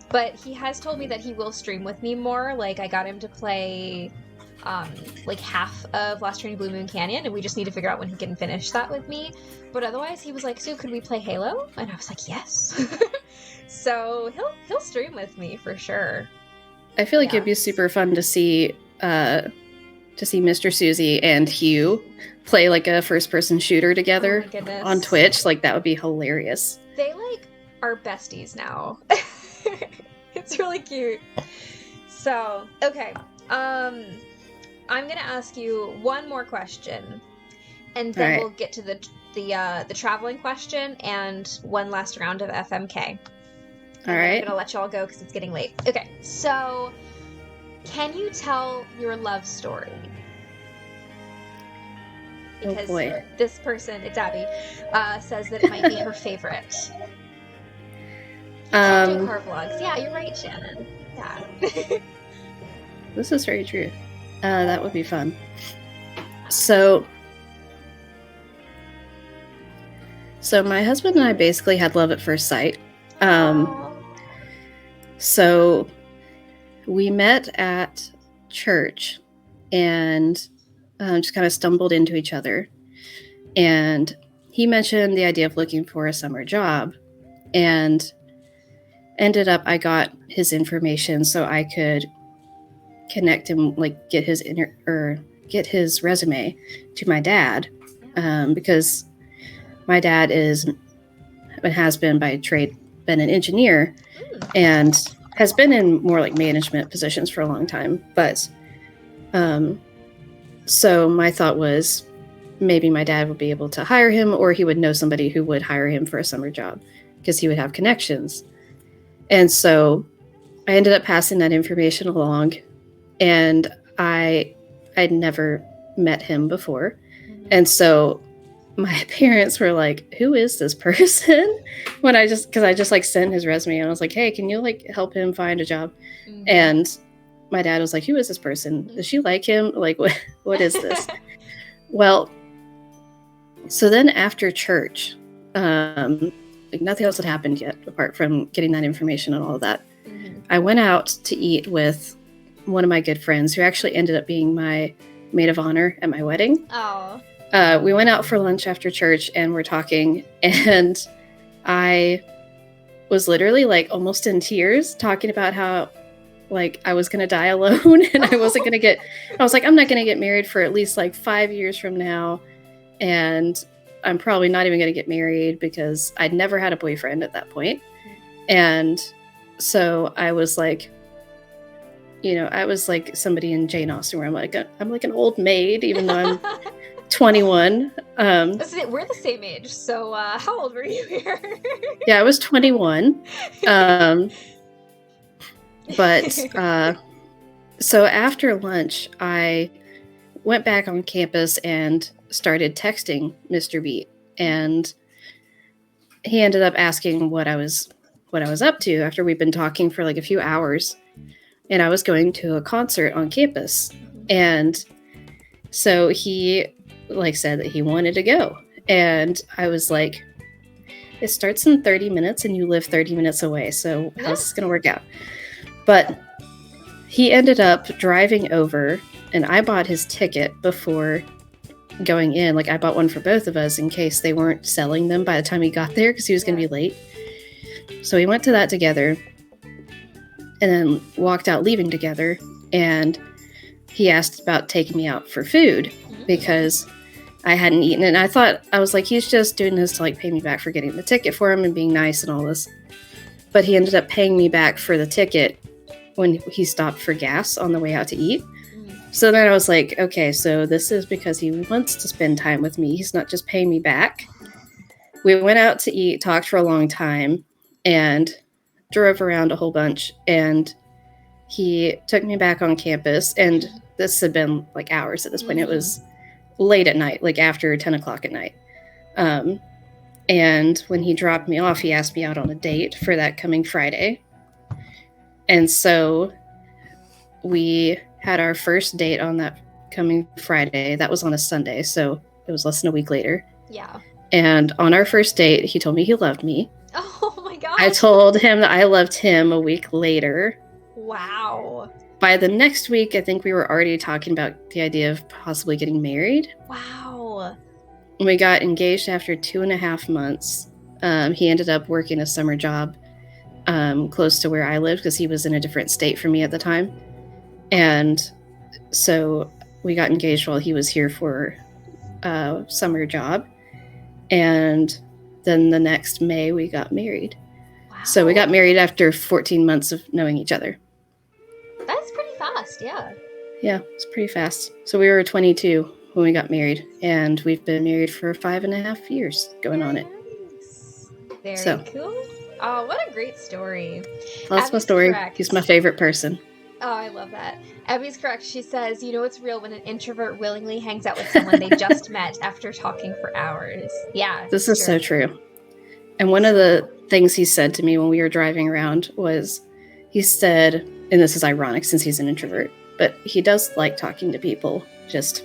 But he has told me that he will stream with me more. Like, I got him to play like half of Last Journey Blue Moon Canyon, and we just need to figure out when he can finish that with me. But otherwise, he was like, Sue, could we play Halo? And I was like, yes. So he'll stream with me for sure. I feel like Yeah. it'd be super fun to see Mr. Susie and Hugh play like a first-person shooter together Oh my goodness. on Twitch. Like that would be hilarious. They like are besties now. It's really cute. So, okay. I'm gonna ask you one more question, and then Alright. we'll get to the traveling question and one last round of FMK. And then Alright. I'm gonna let y'all go because it's getting late. Okay, so can you tell your love story? Oh Because boy. this person, it's Abby, says that it might be her favorite. Can't do car vlogs. Yeah, you're right, Shannon. Yeah. This is very true. That would be fun. So my husband and I basically had love at first sight. Aw. So we met at church and just kind of stumbled into each other. And he mentioned the idea of looking for a summer job, and ended up I got his information so I could connect him, like get his resume to my dad, because my dad has been by trade been an engineer and has been in more like management positions for a long time. But so my thought was maybe my dad would be able to hire him, or he would know somebody who would hire him for a summer job because he would have connections. And so I ended up passing that information along, and I'd never met him before. And so my parents were like, who is this person? Because I just like sent his resume and I was like, hey, can you like help him find a job? Mhm. And my dad was like, who is this person? Does she like him? Like, what is this? Well, so then after church, like nothing else had happened yet apart from getting that information and all of that. Mhm. I went out to eat with one of my good friends who actually ended up being my maid of honor at my wedding. Oh. We went out for lunch after church and we're talking, and I was literally like almost in tears talking about how like I was going to die alone and I was like, I'm not going to get married for at least like 5 years from now. And I'm probably not even going to get married because I'd never had a boyfriend at that point. And so I was like, I was like somebody in Jane Austen where I'm like an old maid, even though I'm 21. We're the same age, so how old were you here? Yeah, I was 21. But so after lunch, I went back on campus and started texting Mr. Beat, and he ended up asking what I was up to after we'd been talking for like a few hours. And I was going to a concert on campus, and so he like said that he wanted to go, and I was like, it starts in 30 minutes and you live 30 minutes away, so how's this gonna work out? But he ended up driving over, and I bought his ticket before going in. Like I bought one for both of us in case they weren't selling them by the time he got there because he was going to be late. So we went to that together and then walked out leaving together, and he asked about taking me out for food because I hadn't eaten. And I was like, he's just doing this to like pay me back for getting the ticket for him and being nice and all this. But he ended up paying me back for the ticket when he stopped for gas on the way out to eat. So then I was like, okay, so this is because he wants to spend time with me. He's not just paying me back. We went out to eat, talked for a long time, and drove around a whole bunch. And he took me back on campus. And this had been like hours at this point. It was late at night, like after 10 o'clock at night. And when he dropped me off, he asked me out on a date for that coming Friday. And so we had our first date on that coming Friday. That was on a Sunday, so it was less than a week later. Yeah. And on our first date, he told me he loved me. Oh my gosh. I told him that I loved him a week later. Wow. By the next week, I think we were already talking about the idea of possibly getting married. Wow. We got engaged after 2.5 months. He ended up working a summer job close to where I lived because he was in a different state from me at the time. And so we got engaged while he was here for a summer job. And then the next May we got married. Wow. So we got married after 14 months of knowing each other. That's pretty fast, yeah. Yeah, it's pretty fast. So we were 22 when we got married, and we've been married for 5.5 years going on it. Nice. Very So. cool. Oh, what a great story. Well, that's my Abby's story. correct. He's my favorite person. Oh, I love that. Abby's correct. She says, you know it's real when an introvert willingly hangs out with someone they just met after talking for hours. Yeah. This is so true. And one of the things he said to me when we were driving around was, he said, and this is ironic since he's an introvert, but he does like talking to people, just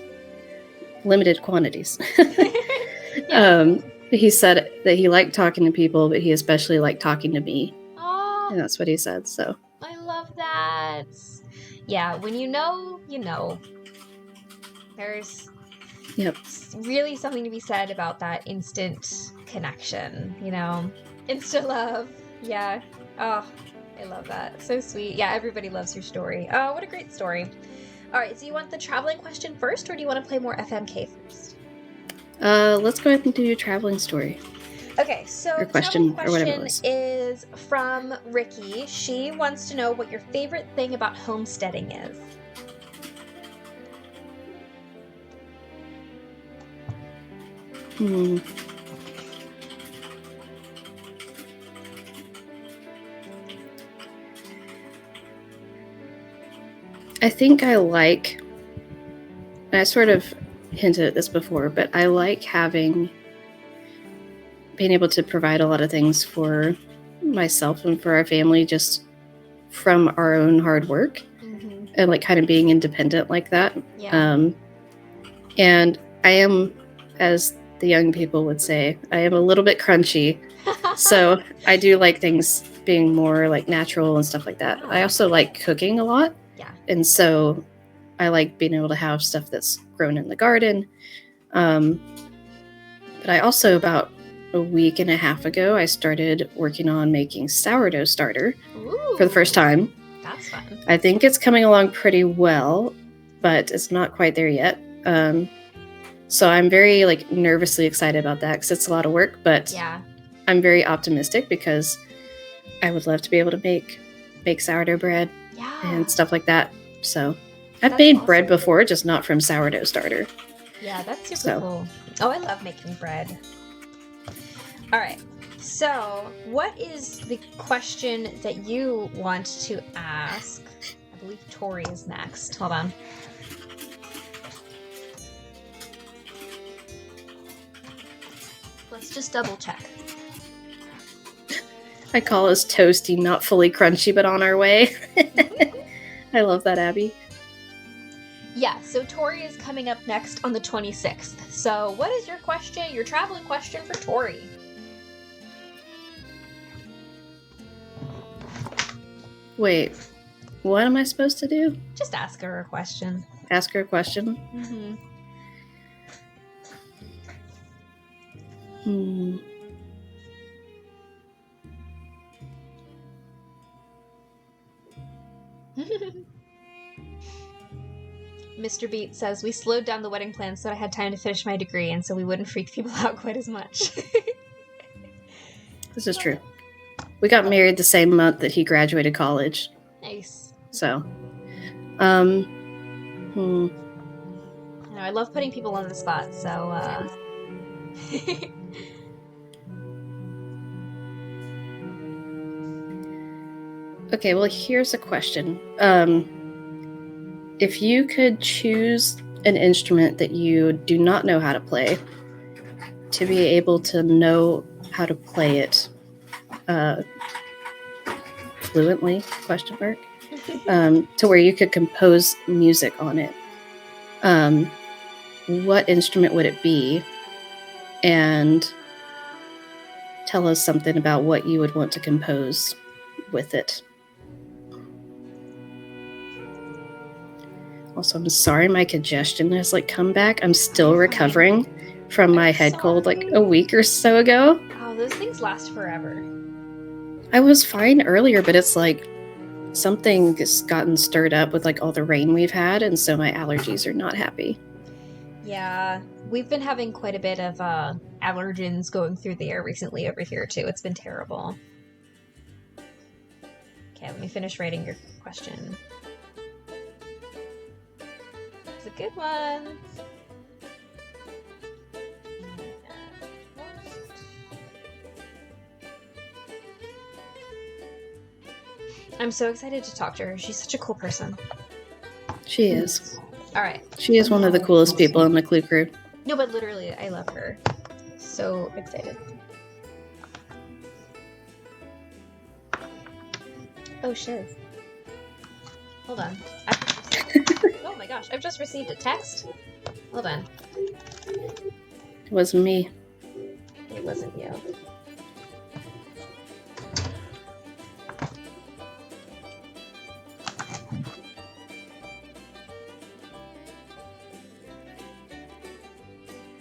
limited quantities. Yeah. He said that he liked talking to people, but he especially liked talking to me. Oh, And that's what he said, so. I love that. Yeah, when you know, you know. There's Yep. really something to be said about that instant connection, you know? Insta love. Yeah. Oh, I love that. So sweet. Yeah, everybody loves your story. Oh, what a great story. All right, so you want the traveling question first, or do you want to play more FMK first? Let's go ahead and do your traveling story. Okay, so Or the question, travel or whatever it question was. is from Ricky. She wants to know what your favorite thing about homesteading is. I think I like, and I sort of hinted at this before, but I like being able to provide a lot of things for myself and for our family just from our own hard work, and like kind of being independent like that. Yeah. And I am, as the young people would say, I am a little bit crunchy. So I do like things being more like natural and stuff like that. I also like cooking a lot. Yeah. And so I like being able to have stuff that's grown in the garden. But I also, about a week and a half ago, I started working on making sourdough starter for the first time. That's fun. I think it's coming along pretty well, but it's not quite there yet. So I'm very like nervously excited about that because it's a lot of work, but Yeah. I'm very optimistic because I would love to be able to bake sourdough bread Yeah. and stuff like that. So I've That's made awesome. bread before, just not from sourdough starter. Yeah, that's super So. cool. Oh, I love making bread. All right. So, what is the question that you want to ask? I believe Tori is next. Hold on. Let's just double check. I call us toasty, not fully crunchy, but on our way. I love that, Abby. Yeah, so Tori is coming up next on the 26th. So, what is your question, your traveling question for Tori? Wait, what am I supposed to do? Just ask her a question. Ask her a question? Mm-hmm. Mr. Beat says, we slowed down the wedding plans so I had time to finish my degree and so we wouldn't freak people out quite as much. This is true. We got married the same month that he graduated college. Nice. So, I know, I love putting people on the spot, so, Okay, well, here's a question. If you could choose an instrument that you do not know how to play to be able to know how to play it fluently, question mark, to where you could compose music on it, what instrument would it be? And tell us something about what you would want to compose with it. Also, I'm sorry my congestion has like come back. I'm still recovering from my head cold like a week or so ago. oh, those things last forever. I was fine earlier, but it's like something has gotten stirred up with like all the rain we've had, and so my allergies are not happy. Yeah, we've been having quite a bit of allergens going through the air recently over here too. It's been terrible. Okay, let me finish writing your question. It's a good one. I'm so excited to talk to her. She's such a cool person. She is. All right. She is one of the coolest people in the Clue crew. No, but literally, I love her. So excited. Oh, shiz. Hold on. Oh my gosh, I've just received a text. Hold on. It wasn't me. It wasn't you.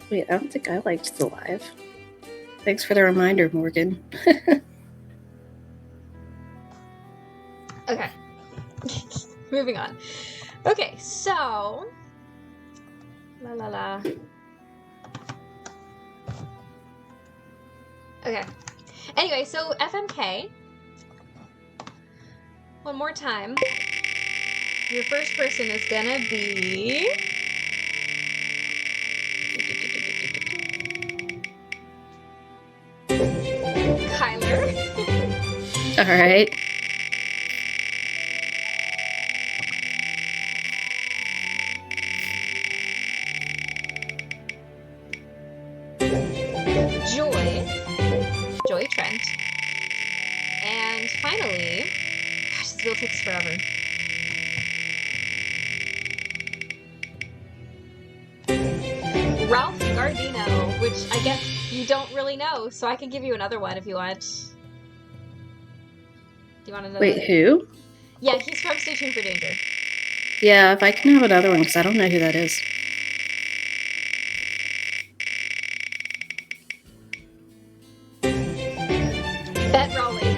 Wait, I don't think I liked the live. Thanks for the reminder, Morgan. Okay. Moving on. Okay, so... La la la. Okay. Anyway, so FMK. One more time. Your first person is gonna be... Kyler. All right. Joy Trent. And finally, gosh, this will take forever. Ralph Gardino, which I guess you don't really know, so I can give you another one if you want. Do you want another? Wait, who? Yeah, he's from Stay Tuned for Danger. Yeah, if I can have another one, because I don't know who that is. Bet Raleigh.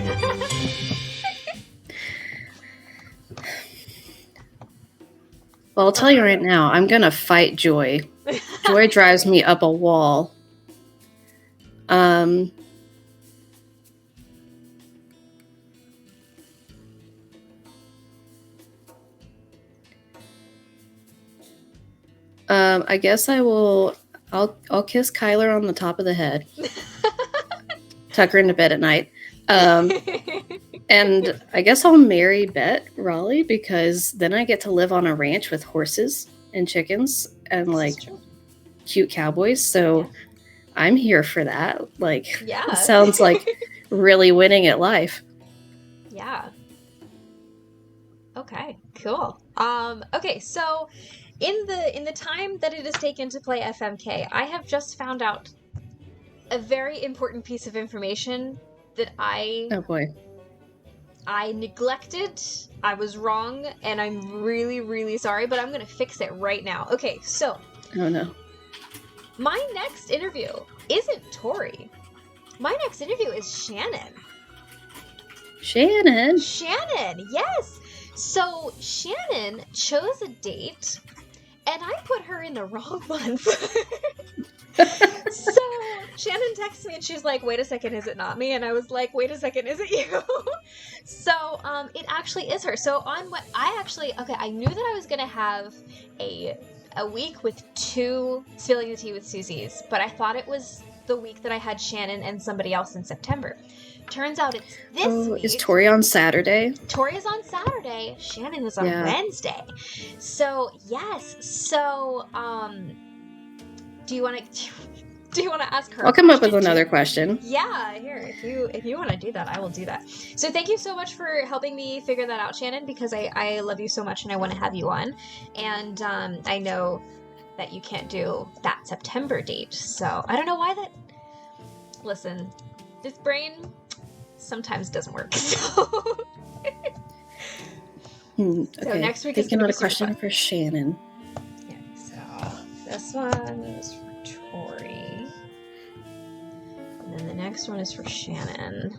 Well, I'll tell you right now, I'm gonna fight Joy. Joy drives me up a wall. I guess I'll kiss Kyler on the top of the head. Tuck her into bed at night. And I guess I'll marry Bet Raleigh because then I get to live on a ranch with horses and chickens and like cute cowboys. So I'm here for that. Like, yeah. Sounds like really winning at life. Yeah. Okay, cool. Okay, so in the time that it has taken to play FMK, I have just found out a very important piece of information that I neglected. I was wrong, and I'm really, really sorry, but I'm gonna fix it right now. Okay, so. Oh no. My next interview isn't Tori. My next interview is Shannon. Shannon, yes! So, Shannon chose a date, and I put her in the wrong month. So, Shannon texts me and she's like, wait a second, is it not me? And I was like, wait a second, is it you? So, it actually is her. So, I knew that I was going to have a week with 2 Spilling the Tea with Susie's, but I thought it was the week that I had Shannon and somebody else in September. Turns out it's this week. Is Tori on Saturday? Tori is on Saturday. Shannon is on Wednesday. So, yes. So, do you want to ask her? I'll come up with another question. Yeah, here. If you want to do that, I will do that. So thank you so much for helping me figure that out, Shannon, because I love you so much and I want to have you on. And I know that you can't do that September date. So I don't know why that... Listen, this brain sometimes doesn't work. So, Okay. So next week is thinking going of to a question for Shannon. Yeah, so this one is for Tori. And then the next one is for Shannon.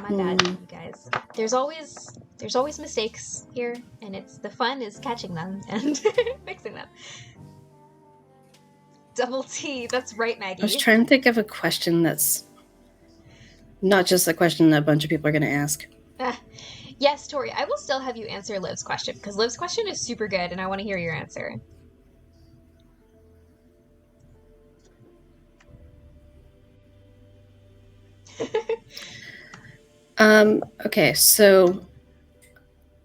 My bad, you guys. There's always mistakes here, and the fun is catching them and fixing them. Double T, that's right, Maggie. I was trying to think of a question that's not just a question that a bunch of people are going to ask. Yes, Tori, I will still have you answer Liv's question, because Liv's question is super good, and I want to hear your answer. Okay, so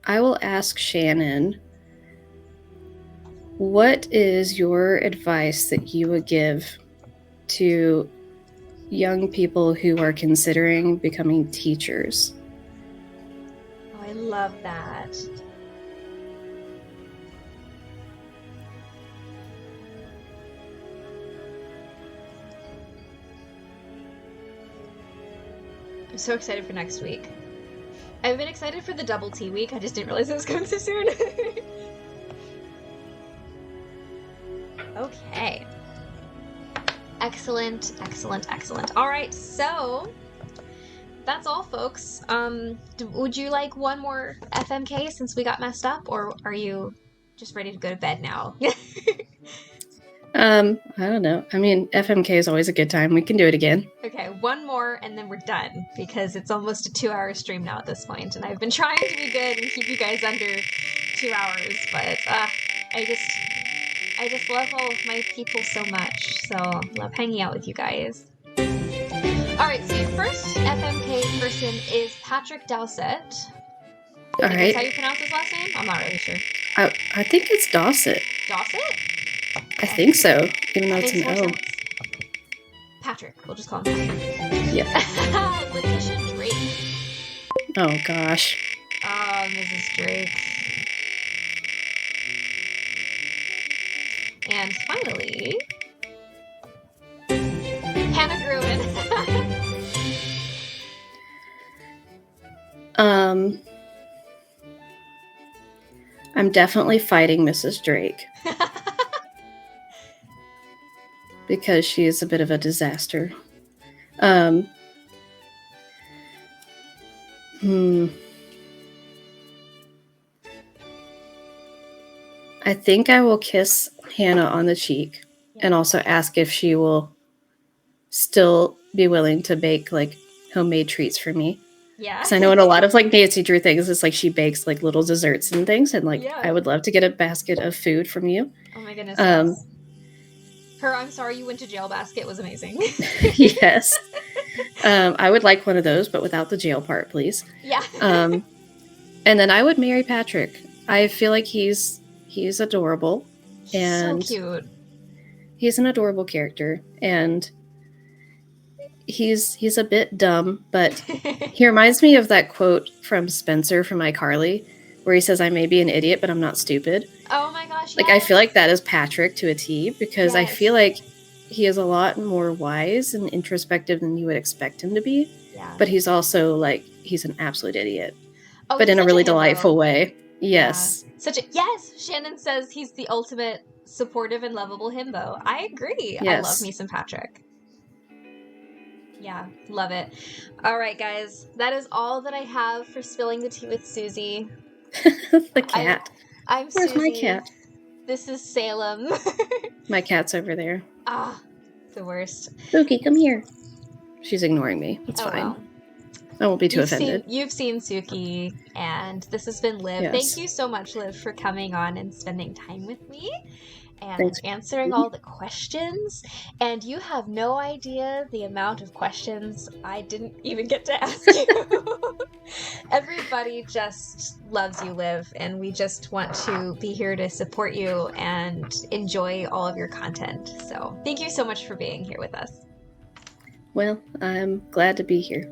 I will ask Shannon, what is your advice that you would give to young people who are considering becoming teachers? Oh, I love that. I'm so excited for next week. I've been excited for the Double T week. I just didn't realize it was coming so soon. Okay. Excellent, excellent, excellent. All right, so that's all, folks. Would you like one more FMK since we got messed up, or are you just ready to go to bed now? I don't know. I mean, FMK is always a good time. We can do it again. Okay, one more and then we're done, because it's almost a 2-hour stream now at this point, and I've been trying to be good and keep you guys under 2 hours, but I just love all of my people so much, so I love hanging out with you guys. Alright, so your first FMK person is Patrick Dowsett. All Is right. that how you pronounce his last name? I'm not really sure. I think it's Dawsett. Dawsett? I think so, even though it's Makes an more O. sense. Patrick. We'll just call him Patrick. Yeah. Letitia Drake. Oh, gosh. Oh, Mrs. Drake. And finally, Hannah Gruen. I'm definitely fighting Mrs. Drake because she is a bit of a disaster. I think I will kiss Hannah on the cheek and also ask if she will still be willing to bake like homemade treats for me. Yeah. Because I know in a lot of like Nancy Drew things, it's like she bakes like little desserts and things, and like Yeah. I would love to get a basket of food from you. Oh my goodness. Yes. Her I'm sorry you went to jail basket was amazing. Yes. I would like one of those, but without the jail part, please. Yeah. And then I would marry Patrick. I feel like he's adorable, and so cute. he's an adorable character, and he's a bit dumb, but he reminds me of that quote from Spencer from iCarly, where he says, "I may be an idiot, but I'm not stupid." Oh my gosh. Like, yes. I feel like that is Patrick to a T, because I Yes. feel like he is a lot more wise and introspective than you would expect him to be. Yeah. But he's also like, he's an absolute idiot, Oh, but he's in a such really himbo. delightful way. Yes. Yeah. Yes. Shannon says he's the ultimate supportive and lovable himbo. I agree. I Yes. love me some Patrick. Yeah, love it. All right, guys, that is all that I have for spilling the tea with Susie. The cat. I'm Where's Susie. my cat? This is Salem. My cat's over there. Ah, the worst. Spooky, come here. She's ignoring me. It's fine. Well. I won't be too offended. You've seen Suki, and this has been Liv. Yes. Thank you so much, Liv, for coming on and spending time with me and Thanks. answering all the questions. And you have no idea the amount of questions I didn't even get to ask you. Everybody just loves you, Liv, and we just want to be here to support you and enjoy all of your content. So thank you so much for being here with us. Well, I'm glad to be here.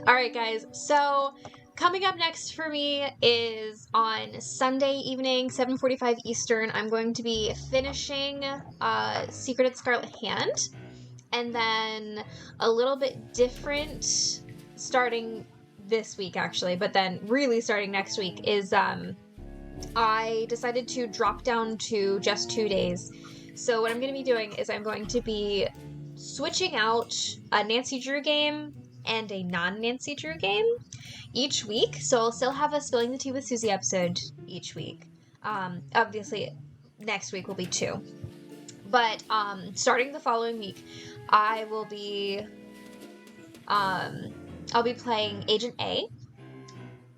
All right, guys. So coming up next for me is on Sunday evening, 7:45 Eastern. I'm going to be finishing Secret at Scarlet Hand, and then a little bit different starting this week, actually, but then really starting next week is I decided to drop down to just 2 days. So what I'm going to be doing is I'm going to be switching out a Nancy Drew game and a non-Nancy Drew game each week. So I'll still have a Spilling the Tea with Susie episode each week. Obviously, next week will be 2. But starting the following week, I will be I'll be playing Agent A,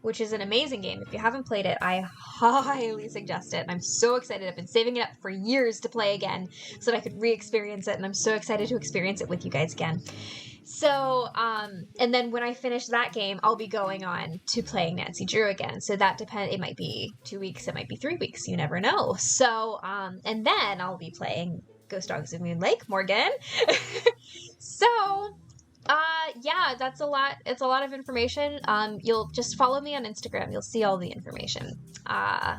which is an amazing game. If you haven't played it, I highly suggest it. I'm so excited. I've been saving it up for years to play again so that I could re-experience it, and I'm so excited to experience it with you guys again. So, and then when I finish that game, I'll be going on to playing Nancy Drew again. So that depends. It might be 2 weeks, it might be 3 weeks. You never know. So, and then I'll be playing Ghost Dogs of Moon Lake, Morgan. So, yeah, that's a lot. It's a lot of information. You'll just follow me on Instagram. You'll see all the information.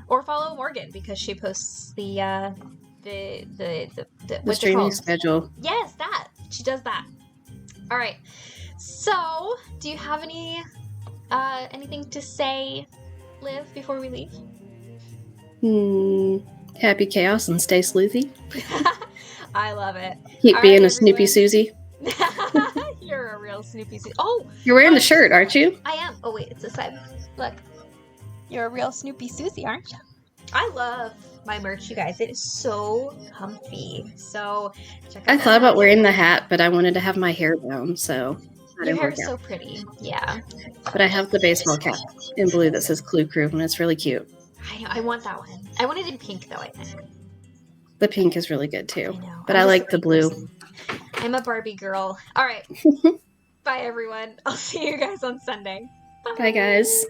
Or follow Morgan because she posts the streaming schedule. Yes, that. She does that. All right. So, do you have anything to say, Liv, before we leave? Happy chaos and stay sleuthy. I love it. Keep All being right, a Snoopy everyone. Susie. You're a real Snoopy Susie. Oh, You're wearing the shirt, aren't you? I am. Oh wait, it's this side. Look, you're a real Snoopy Susie, aren't you? I love my merch, you guys. It is so comfy. So check out I that thought about merch. wearing the hat, but I wanted to have my hair down, so that Your didn't hair work is so out. pretty. Yeah, But I have the baseball cap in blue that says Clue Crew, and it's really cute. I know. I want that one. I want it in pink though. I think. The pink is really good too, I know. but I'm I just like a the pink blue. person. I'm a Barbie girl. All right. Bye, everyone. I'll see you guys on Sunday. Bye, guys.